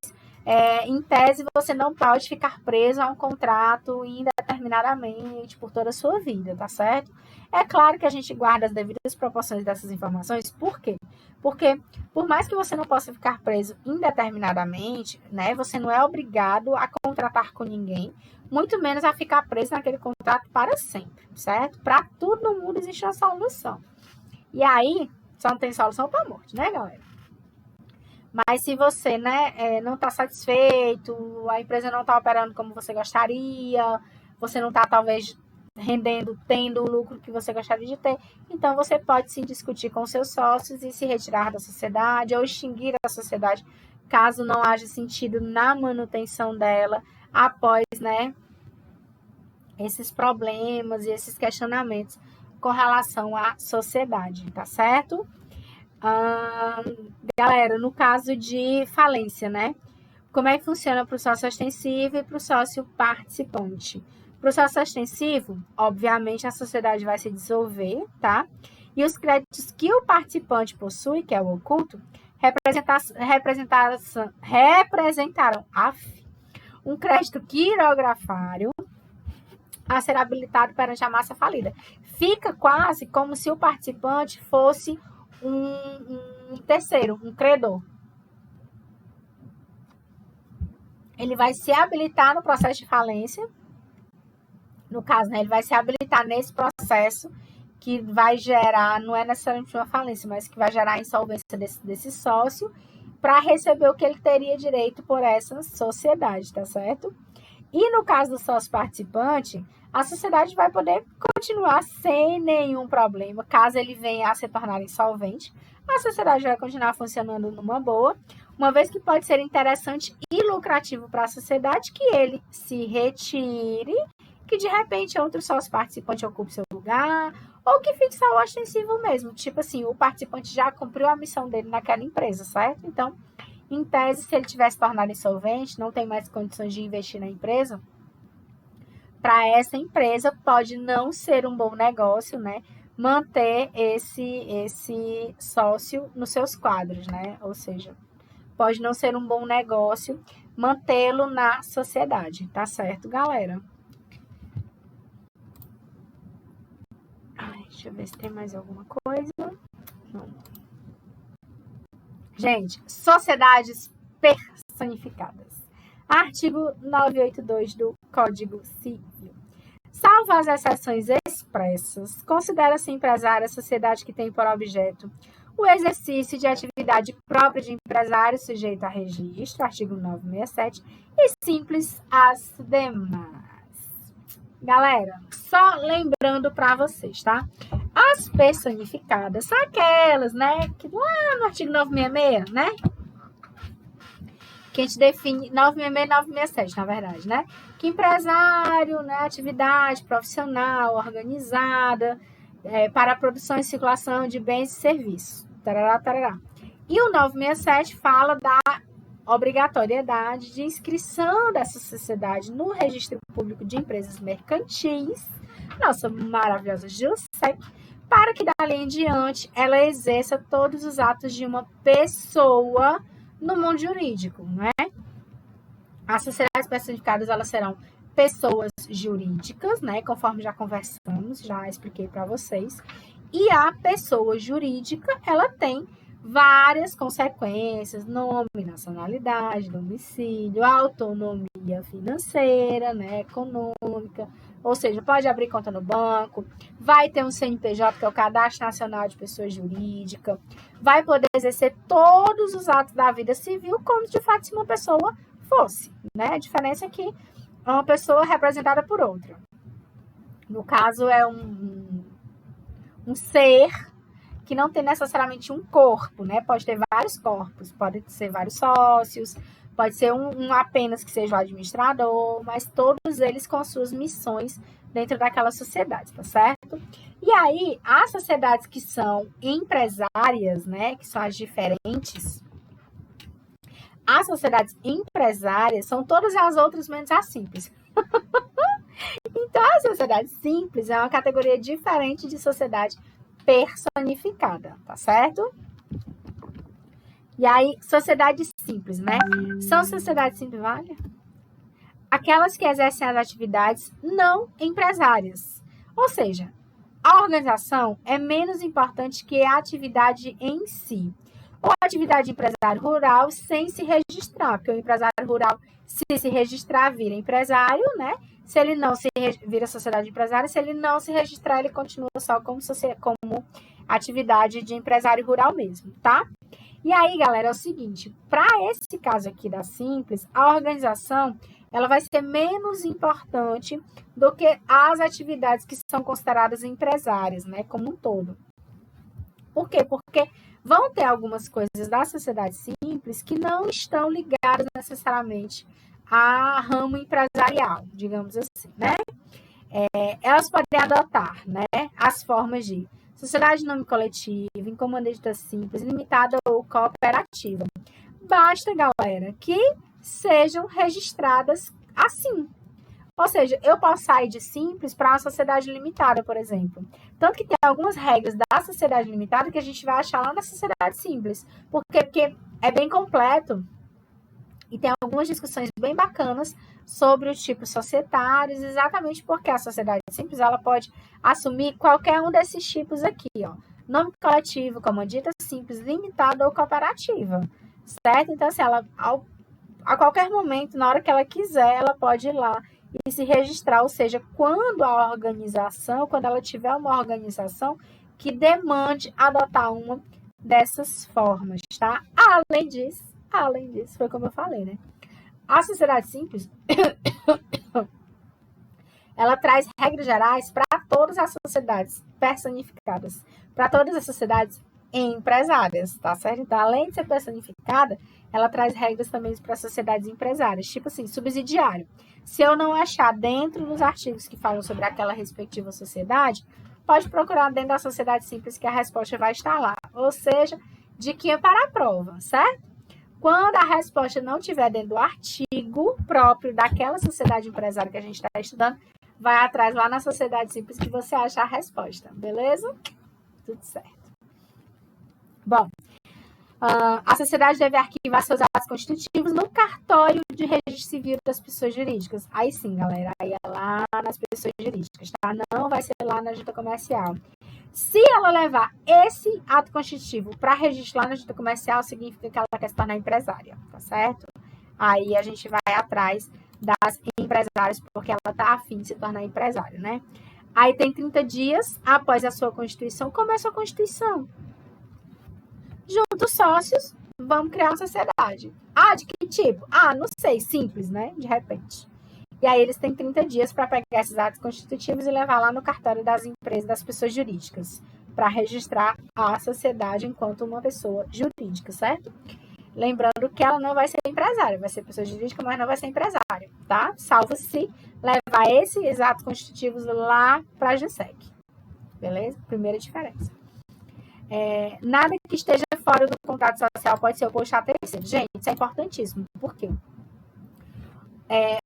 em tese, você não pode ficar preso a um contrato indeterminadamente por toda a sua vida, tá certo? É claro que a gente guarda as devidas proporções dessas informações, por quê? Porque, por mais que você não possa ficar preso indeterminadamente, né, você não é obrigado a contratar com ninguém, muito menos a ficar preso naquele contrato para sempre, certo? Para tudo no mundo existe uma solução. E aí, só não tem solução para a morte, né, galera? Mas se você, né, não está satisfeito, a empresa não está operando como você gostaria, você não está, talvez, rendendo, tendo o lucro que você gostaria de ter, então você pode sim discutir com seus sócios e se retirar da sociedade ou extinguir a sociedade, caso não haja sentido na manutenção dela após, né, esses problemas e esses questionamentos com relação à sociedade, tá certo? Galera, no caso de falência, né? Como é que funciona para o sócio ostensivo e para o sócio participante? Para o sócio ostensivo, obviamente, a sociedade vai se dissolver, tá? E os créditos que o participante possui, que é o oculto, representarão um crédito quirografário a ser habilitado perante a massa falida. Fica quase como se o participante fosse um terceiro, um credor. Ele vai se habilitar no processo de falência, no caso, né, ele vai se habilitar nesse processo que vai gerar, não é necessariamente uma falência, mas que vai gerar a insolvência desse sócio para receber o que ele teria direito por essa sociedade, tá certo? E no caso do sócio participante, a sociedade vai poder continuar sem nenhum problema. Caso ele venha a se tornar insolvente, a sociedade vai continuar funcionando numa boa, uma vez que pode ser interessante e lucrativo para a sociedade que ele se retire, que de repente outro sócio participante ocupe seu lugar, ou que fique só o ostensivo mesmo. Tipo assim, o participante já cumpriu a missão dele naquela empresa, certo? Então, em tese, se ele tivesse tornado insolvente, não tem mais condições de investir na empresa, para essa empresa pode não ser um bom negócio, né? Manter esse sócio nos seus quadros, né? Ou seja, pode não ser um bom negócio mantê-lo na sociedade, tá certo, galera? Deixa eu ver se tem mais alguma coisa. Não. Gente, sociedades personificadas. Artigo 982 do Código Civil. Salvo as exceções expressas, considera-se empresária a sociedade que tem por objeto o exercício de atividade própria de empresário sujeito a registro, artigo 967, e simples as demais. Galera, só lembrando para vocês, tá? As personificadas são aquelas, né, que lá no artigo 966, né? Que a gente define 966 e 967, na verdade, né? Que empresário, né, atividade profissional, organizada, para a produção e circulação de bens e serviços. Tarará, tarará. E o 967 fala da obrigatoriedade de inscrição dessa sociedade no Registro Público de Empresas Mercantis, nossa maravilhosa JUSEP, para que dali em diante ela exerça todos os atos de uma pessoa no mundo jurídico, não é? As sociedades personificadas, elas serão pessoas jurídicas, né? Conforme já conversamos, já expliquei para vocês. E a pessoa jurídica, ela tem várias consequências: nome, nacionalidade, domicílio, autonomia financeira, né? Econômica. Ou seja, pode abrir conta no banco, vai ter um CNPJ, que é o Cadastro Nacional de Pessoa Jurídica, vai poder exercer todos os atos da vida civil como de fato se uma pessoa fosse, né? A diferença é que é uma pessoa representada por outra. No caso, é um ser que não tem necessariamente um corpo, né? Pode ter vários corpos, pode ser vários sócios, pode ser um apenas que seja o administrador, mas todos eles com suas missões dentro daquela sociedade, tá certo? E aí, as sociedades que são empresárias, né, que são as diferentes, As sociedades empresárias são todas as outras menos a simples. Então, a sociedade simples é uma categoria diferente de sociedade personificada, tá certo? E aí, sociedade simples, né? São sociedades simples, vale? Aquelas que exercem as atividades não empresárias. Ou seja, a organização é menos importante que a atividade em si. Ou a atividade de empresário rural sem se registrar, porque o empresário rural, se registrar, vira empresário, né? Se ele não se vira sociedade empresária, se ele não se registrar, ele continua só como atividade de empresário rural mesmo, tá? E aí, galera, é o seguinte, para esse caso aqui da Simples, a organização ela vai ser menos importante do que as atividades que são consideradas empresárias, né, como um todo. Por quê? Porque vão ter algumas coisas da sociedade simples que não estão ligadas necessariamente a ramo empresarial, digamos assim, né? Elas podem adotar, né, as formas de sociedade de nome coletivo, encomendista simples, limitada ou cooperativa. Basta, galera, que sejam registradas assim. Ou seja, eu posso sair de simples para uma sociedade limitada, por exemplo. Tanto que tem algumas regras da sociedade limitada que a gente vai achar lá na sociedade simples. Por quê? Porque é bem completo e tem algumas discussões bem bacanas sobre os tipos societários, exatamente porque a sociedade simples ela pode assumir qualquer um desses tipos aqui, ó. Nome coletivo, comandita simples, limitada ou cooperativa, certo? Então, assim, ela, a qualquer momento, na hora que ela quiser, ela pode ir lá e se registrar, ou seja, quando ela tiver uma organização que demande adotar uma dessas formas, tá? Além disso, foi como eu falei, né? A sociedade simples, ela traz regras gerais para todas as sociedades personificadas, para todas as sociedades empresárias, tá certo? Então, além de ser personificada, ela traz regras também para sociedades empresárias, tipo assim, subsidiário. Se eu não achar dentro dos artigos que falam sobre aquela respectiva sociedade, pode procurar dentro da sociedade simples que a resposta vai estar lá. Ou seja, diquinha para a prova, certo? Quando a resposta não estiver dentro do artigo próprio daquela sociedade empresária que a gente está estudando, vai atrás lá na sociedade simples que você acha a resposta, beleza? Tudo certo. Bom, a sociedade deve arquivar seus atos constitutivos no cartório de registro civil das pessoas jurídicas. Aí sim, galera, aí é lá nas pessoas jurídicas, tá? Não vai ser lá na junta comercial. Se ela levar esse ato constitutivo para registro lá na junta comercial, significa que ela quer se tornar empresária, tá certo? Aí a gente vai atrás das empresárias, porque ela está afim de se tornar empresária, né? Aí tem 30 dias após a sua constituição. Como é a sua constituição? Junta os sócios, vamos criar uma sociedade. Ah, de que tipo? Ah, não sei, simples, né? De repente. E aí eles têm 30 dias para pegar esses atos constitutivos e levar lá no cartório das empresas, das pessoas jurídicas, para registrar a sociedade enquanto uma pessoa jurídica, certo? Lembrando que ela não vai ser empresária, vai ser pessoa jurídica, mas não vai ser empresária, tá? Salvo se levar esses atos constitutivos lá para a GSEC. Beleza? Primeira diferença. Nada que esteja fora do contrato social pode ser oposto a terceiro. Gente, isso é importantíssimo. Por quê?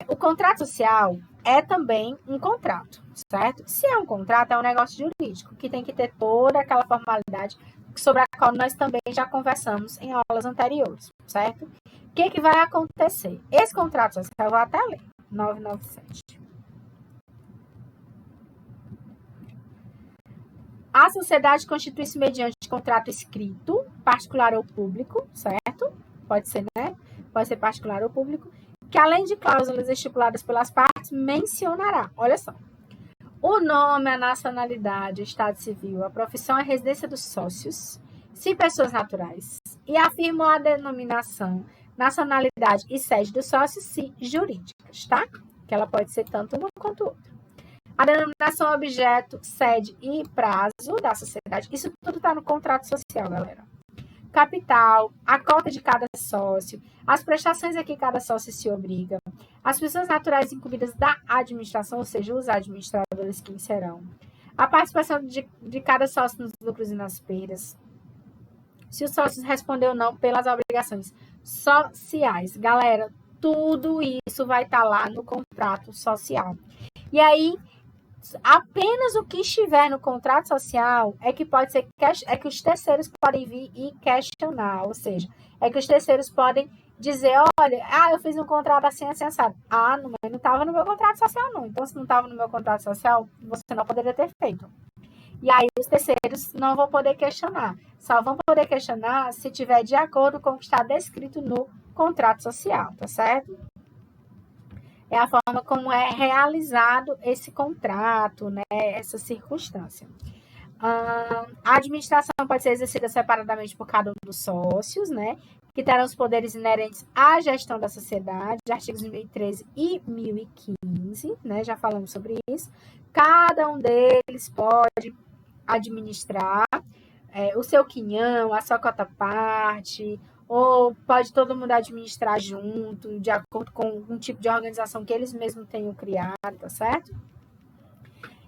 O contrato social é também um contrato, certo? Se é um contrato, é um negócio jurídico, que tem que ter toda aquela formalidade sobre a qual nós também já conversamos em aulas anteriores, certo? O que vai acontecer? Esse contrato social, eu vou até ler, 997. A sociedade constitui-se mediante contrato escrito, particular ou público, certo? Pode ser, né? Pode ser particular ou público, que além de cláusulas estipuladas pelas partes, mencionará, olha só, o nome, a nacionalidade, o estado civil, a profissão e a residência dos sócios, se pessoas naturais, e afirmam a denominação, nacionalidade e sede dos sócios, se jurídicas, tá? Que ela pode ser tanto uma quanto outra. A denominação, objeto, sede e prazo da sociedade, isso tudo está no contrato social, galera. Capital, a cota de cada sócio, as prestações a que cada sócio se obriga, as pessoas naturais incumbidas da administração, ou seja, os administradores que serão, a participação de cada sócio nos lucros e nas perdas, se o sócio respondeu ou não pelas obrigações sociais. Galera, tudo isso vai estar lá no contrato social. E aí, apenas o que estiver no contrato social é que pode ser que os terceiros podem vir e questionar, ou seja, é que os terceiros podem dizer, olha, eu fiz um contrato assim, assim, assado. Não estava no meu contrato social, não. Então, se não estava no meu contrato social, você não poderia ter feito. E aí, os terceiros não vão poder questionar. Só vão poder questionar se tiver de acordo com o que está descrito no contrato social, tá certo? É a forma como é realizado esse contrato, né? Essa circunstância. A administração pode ser exercida separadamente por cada um dos sócios, né? Que terão os poderes inerentes à gestão da sociedade, artigos 1013 e 1015, né? Já falamos sobre isso. Cada um deles pode administrar o seu quinhão, a sua cota-parte, ou pode todo mundo administrar junto, de acordo com um tipo de organização que eles mesmos tenham criado, tá certo?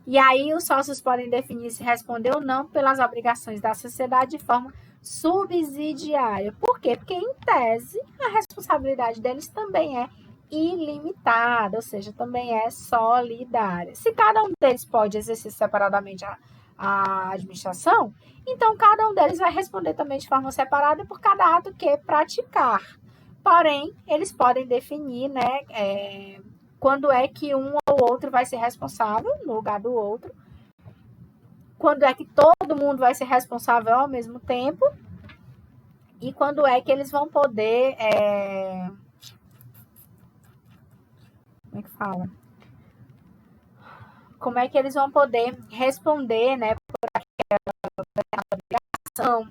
E aí os sócios podem definir se responder ou não pelas obrigações da sociedade de forma subsidiária. Por quê? Porque, em tese, a responsabilidade deles também é ilimitada, ou seja, também é solidária. Se cada um deles pode exercer separadamente a administração, então cada um deles vai responder também de forma separada por cada ato que praticar. Porém, eles podem definir, né, quando é que um ou outro vai ser responsável no lugar do outro, quando é que todo mundo vai ser responsável ao mesmo tempo e quando é que eles vão poder, como é que fala? Como é que eles vão poder responder, né, por aquela obrigação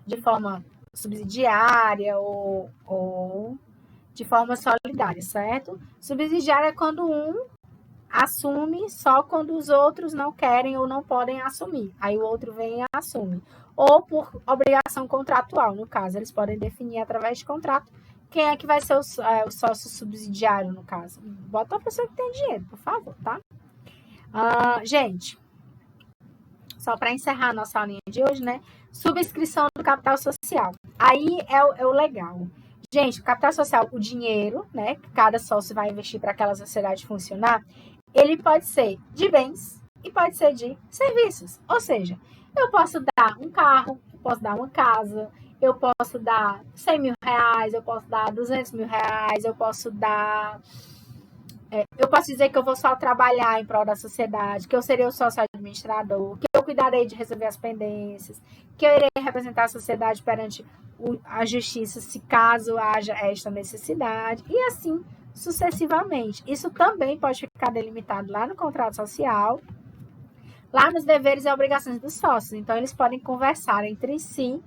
de forma subsidiária ou de forma solidária, certo? Subsidiária é quando um assume só quando os outros não querem ou não podem assumir. Aí o outro vem e assume. Ou por obrigação contratual, no caso. Eles podem definir através de contrato quem é que vai ser o sócio subsidiário, no caso. Bota a pessoa que tem dinheiro, por favor, tá? Gente, só para encerrar a nossa aulinha de hoje, né? Subscrição do capital social. Aí é o legal. Gente, o capital social, o dinheiro, né, que cada sócio vai investir para aquela sociedade funcionar, ele pode ser de bens e pode ser de serviços. Ou seja, eu posso dar um carro, eu posso dar uma casa, eu posso dar 100 mil reais, eu posso dar 200 mil reais, eu posso dar... eu posso dizer que eu vou só trabalhar em prol da sociedade, que eu serei o sócio administrador, que eu cuidarei de resolver as pendências, que eu irei representar a sociedade perante a justiça, se caso haja esta necessidade, e assim sucessivamente. Isso também pode ficar delimitado lá no contrato social, lá nos deveres e obrigações dos sócios. Então, eles podem conversar entre si.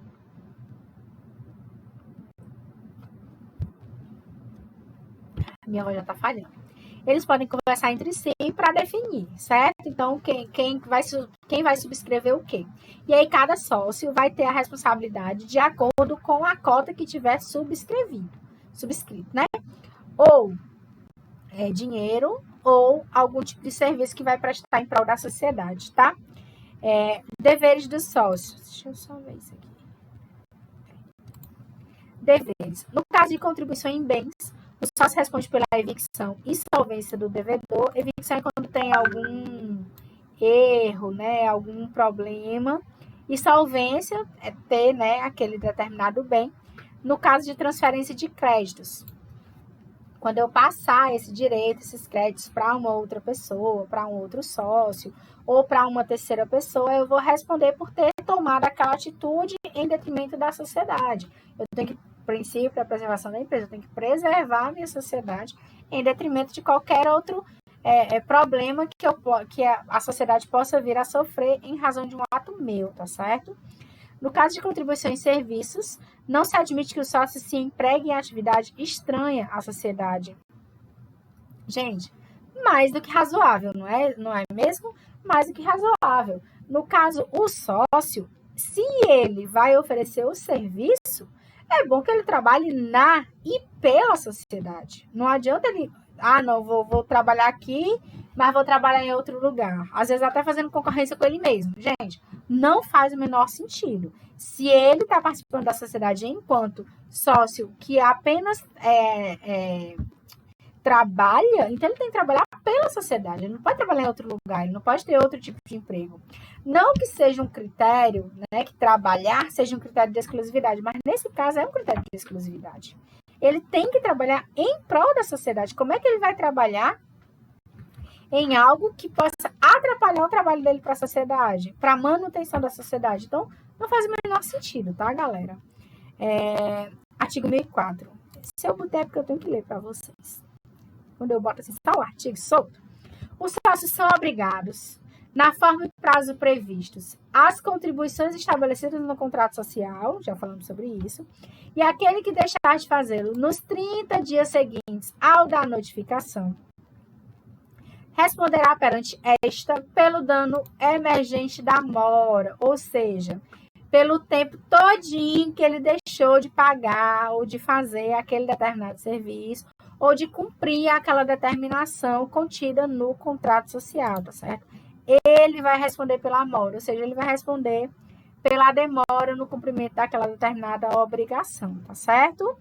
Minha voz já está falhando. Eles podem conversar entre si para definir, certo? Então, quem vai subscrever o quê? E aí, cada sócio vai ter a responsabilidade de acordo com a cota que tiver subscrito, né? Ou dinheiro, ou algum tipo de serviço que vai prestar em prol da sociedade, tá? Deveres dos sócios. Deixa eu só ver isso aqui. Deveres. No caso de contribuição em bens, o sócio responde pela evicção e solvência do devedor. Evicção é quando tem algum erro, né, algum problema. E solvência é ter, né, aquele determinado bem. No caso de transferência de créditos, quando eu passar esse direito, esses créditos para uma outra pessoa, para um outro sócio ou para uma terceira pessoa, eu vou responder por ter tomado aquela atitude em detrimento da sociedade. Eu tenho que princípio da preservação da empresa, eu tenho que preservar a minha sociedade em detrimento de qualquer outro problema que a sociedade possa vir a sofrer em razão de um ato meu, tá certo? No caso de contribuição em serviços, não se admite que o sócio se empregue em atividade estranha à sociedade. Gente, mais do que razoável, não é mesmo? Mais do que razoável. No caso, o sócio, se ele vai oferecer o serviço, é bom que ele trabalhe na e pela sociedade. Não adianta ele, não, vou trabalhar aqui, mas vou trabalhar em outro lugar. Às vezes até fazendo concorrência com ele mesmo. Gente, não faz o menor sentido. Se ele está participando da sociedade enquanto sócio que apenas trabalha, então ele tem que trabalhar pela sociedade, ele não pode trabalhar em outro lugar, ele não pode ter outro tipo de emprego. Não que seja um critério, né, que trabalhar seja um critério de exclusividade, mas nesse caso é um critério de exclusividade. Ele tem que trabalhar em prol da sociedade. Como é que ele vai trabalhar em algo que possa atrapalhar o trabalho dele para a sociedade, para a manutenção da sociedade? Então, não faz o menor sentido, tá, galera? Artigo 1004. Se eu botar é porque eu tenho que ler para vocês. Quando eu boto assim, só o artigo solto, os sócios são obrigados, na forma e prazo previstos, às contribuições estabelecidas no contrato social, já falamos sobre isso, e aquele que deixar de fazê-lo nos 30 dias seguintes ao da notificação, responderá perante esta pelo dano emergente da mora, ou seja, pelo tempo todinho que ele deixou de pagar ou de fazer aquele determinado serviço, ou de cumprir aquela determinação contida no contrato social, tá certo? Ele vai responder pela mora, ou seja, ele vai responder pela demora no cumprimento daquela determinada obrigação, tá certo?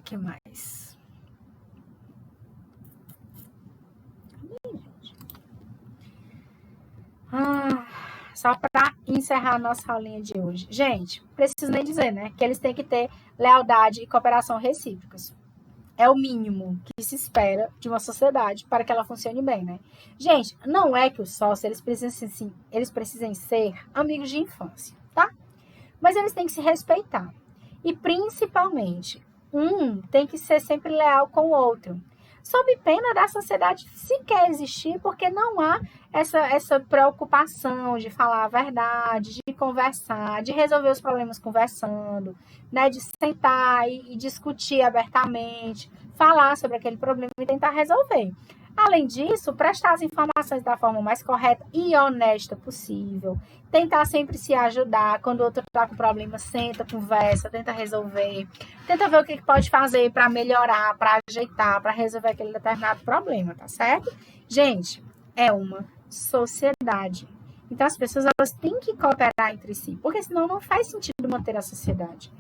Que mais? Só para encerrar a nossa aulinha de hoje. Gente, preciso nem dizer, né? Que eles têm que ter lealdade e cooperação recíprocas. É o mínimo que se espera de uma sociedade para que ela funcione bem, né? Gente, não é que os sócios eles precisem ser amigos de infância, tá? Mas eles têm que se respeitar. E principalmente, um tem que ser sempre leal com o outro. Sob pena da sociedade sequer existir, porque não há essa preocupação de falar a verdade, de conversar, de resolver os problemas conversando, né? De sentar e discutir abertamente, falar sobre aquele problema e tentar resolver. Além disso, prestar as informações da forma mais correta e honesta possível. Tentar sempre se ajudar. Quando o outro está com problema, senta, conversa, tenta resolver. Tenta ver o que pode fazer para melhorar, para ajeitar, para resolver aquele determinado problema, tá certo? Gente, é uma sociedade. Então, as pessoas elas têm que cooperar entre si, porque senão não faz sentido manter a sociedade.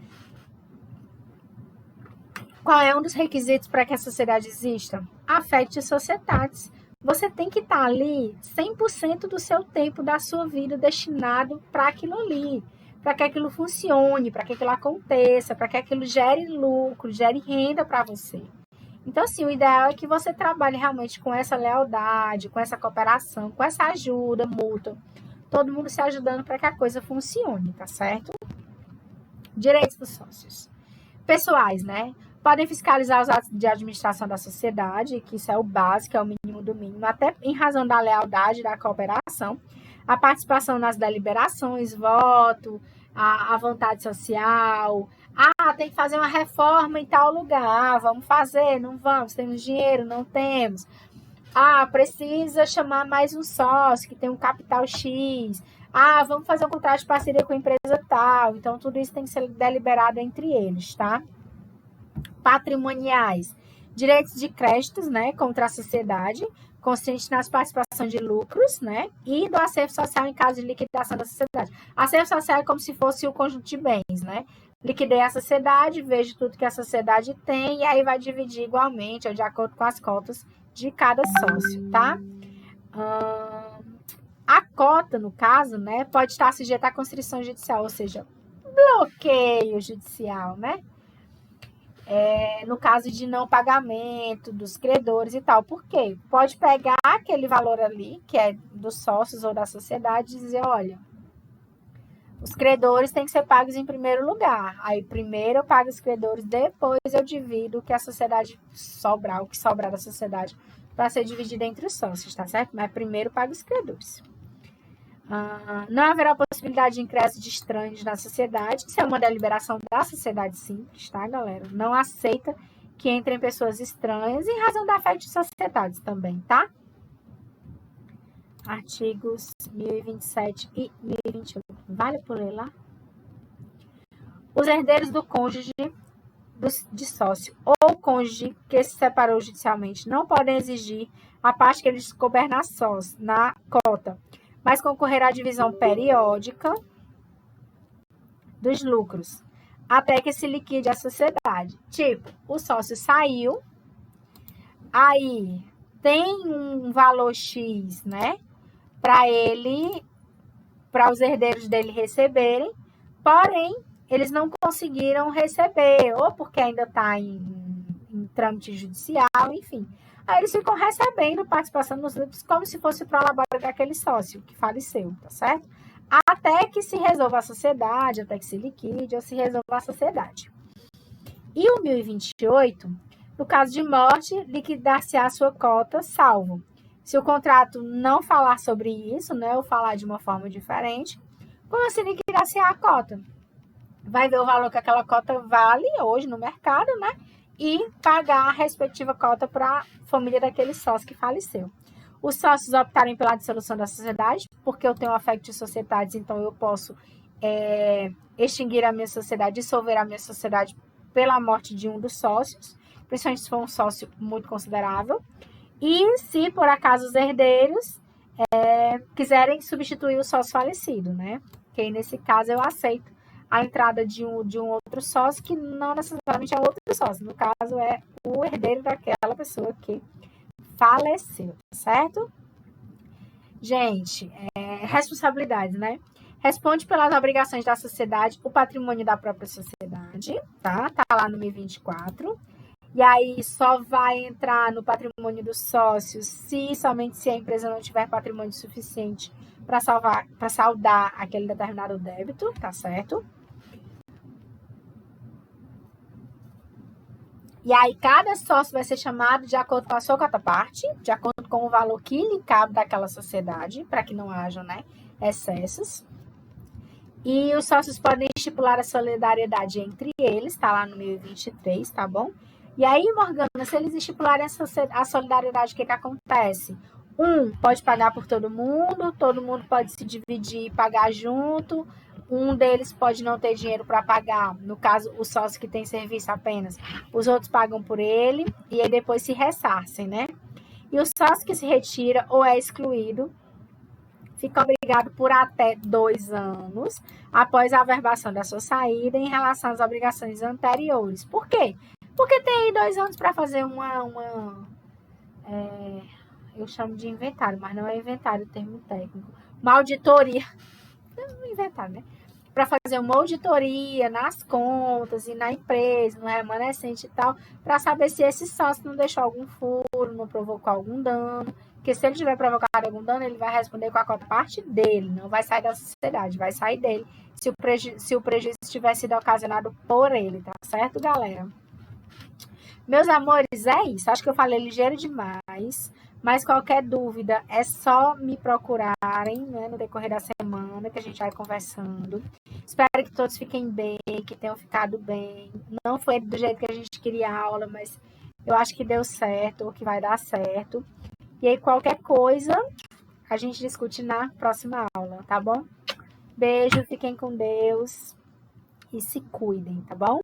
Qual é um dos requisitos para que a sociedade exista? Affectio societatis. Você tem que estar ali 100% do seu tempo, da sua vida, destinado para aquilo ali, para que aquilo funcione, para que aquilo aconteça, para que aquilo gere lucro, gere renda para você. Então, assim, o ideal é que você trabalhe realmente com essa lealdade, com essa cooperação, com essa ajuda mútua, todo mundo se ajudando para que a coisa funcione, tá certo? Direitos dos sócios. Pessoais, né? Podem fiscalizar os atos de administração da sociedade, que isso é o básico, é o mínimo do mínimo, até em razão da lealdade, da cooperação, a participação nas deliberações, voto, a vontade social. Tem que fazer uma reforma em tal lugar, vamos fazer, não vamos, temos dinheiro, não temos. Precisa chamar mais um sócio que tem um capital X. Vamos fazer um contrato de parceria com a empresa tal. Então, tudo isso tem que ser deliberado entre eles, tá? Patrimoniais, direitos de créditos, né, contra a sociedade, consistente nas participações de lucros, né, e do acervo social em caso de liquidação da sociedade. Acervo social é como se fosse o conjunto de bens, né? Liquidei a sociedade, vejo tudo que a sociedade tem e aí vai dividir igualmente, ou de acordo com as cotas de cada sócio, tá? A cota, no caso, né, pode estar sujeita à constrição judicial, ou seja, bloqueio judicial, né? No caso de não pagamento dos credores e tal. Por quê? Pode pegar aquele valor ali, que é dos sócios ou da sociedade, e dizer, olha, os credores têm que ser pagos em primeiro lugar. Aí, primeiro eu pago os credores, depois eu divido o que a sociedade sobrar, o que sobrar da sociedade, para ser dividido entre os sócios, tá certo? Mas primeiro paga os credores. Não haverá possibilidade de ingresso de estranhos na sociedade. Isso é uma deliberação da sociedade simples, tá, galera? Não aceita que entrem pessoas estranhas em razão da affectio societatis também, tá? Artigos 1027 e 1028. Vale por ler lá? Os herdeiros do cônjuge de sócio ou cônjuge que se separou judicialmente não podem exigir a parte que eles couber na cota, mas concorrerá à divisão periódica dos lucros, até que se liquide a sociedade. Tipo, o sócio saiu, aí tem um valor X, né, para os herdeiros dele receberem, porém, eles não conseguiram receber, ou porque ainda está em trâmite judicial, enfim. Aí eles ficam recebendo participação nos lucros como se fosse para o labore daquele sócio que faleceu, tá certo? Até que se resolva a sociedade, até que se liquide ou se resolva a sociedade. E o 1028, no caso de morte, liquidar-se-á a sua cota, salvo. Se o contrato não falar sobre isso, né, ou falar de uma forma diferente, como se liquidar-se-á a cota? Vai ver o valor que aquela cota vale hoje no mercado, né? E pagar a respectiva cota para a família daquele sócio que faleceu. Os sócios optarem pela dissolução da sociedade, porque eu tenho affecto de sociedades, então eu posso extinguir a minha sociedade, dissolver a minha sociedade pela morte de um dos sócios, principalmente se for um sócio muito considerável. E se, por acaso, os herdeiros quiserem substituir o sócio falecido, né? Que nesse caso eu aceito a entrada de um outro sócio, que não necessariamente é outro sócio. No caso, é o herdeiro daquela pessoa que faleceu, certo? Gente, responsabilidades, né? Responde pelas obrigações da sociedade, o patrimônio da própria sociedade, tá? Tá lá no 1024. E aí só vai entrar no patrimônio dos sócios somente se a empresa não tiver patrimônio suficiente para saldar aquele determinado débito, tá certo? E aí cada sócio vai ser chamado de acordo com a sua cota-parte, de acordo com o valor que lhe cabe daquela sociedade, para que não haja, né, excessos. E os sócios podem estipular a solidariedade entre eles, tá lá no 1023, tá bom? E aí, Morgana, se eles estipularem a solidariedade, o que acontece? Um pode pagar por todo mundo pode se dividir e pagar junto, um deles pode não ter dinheiro para pagar, no caso, o sócio que tem serviço apenas, os outros pagam por ele, e aí depois se ressarcem, né? E o sócio que se retira ou é excluído, fica obrigado por até 2 anos após a averbação da sua saída em relação às obrigações anteriores. Por quê? Porque tem aí 2 anos para fazer eu chamo de inventário, mas não é inventário o termo técnico, uma auditoria, não inventário, né? Para fazer uma auditoria nas contas e na empresa, no remanescente e tal, para saber se esse sócio não deixou algum furo, não provocou algum dano. Porque se ele tiver provocado algum dano, ele vai responder com a cota-parte dele, não vai sair da sociedade, vai sair dele se o prejuízo tiver sido ocasionado por ele, tá certo, galera? Meus amores, é isso. Acho que eu falei ligeiro demais. Mas qualquer dúvida é só me procurarem, né, no decorrer da semana, que a gente vai conversando. Espero que todos fiquem bem, que tenham ficado bem. Não foi do jeito que a gente queria a aula, mas eu acho que deu certo, ou que vai dar certo. E aí, qualquer coisa, a gente discute na próxima aula, tá bom? Beijo, fiquem com Deus e se cuidem, tá bom?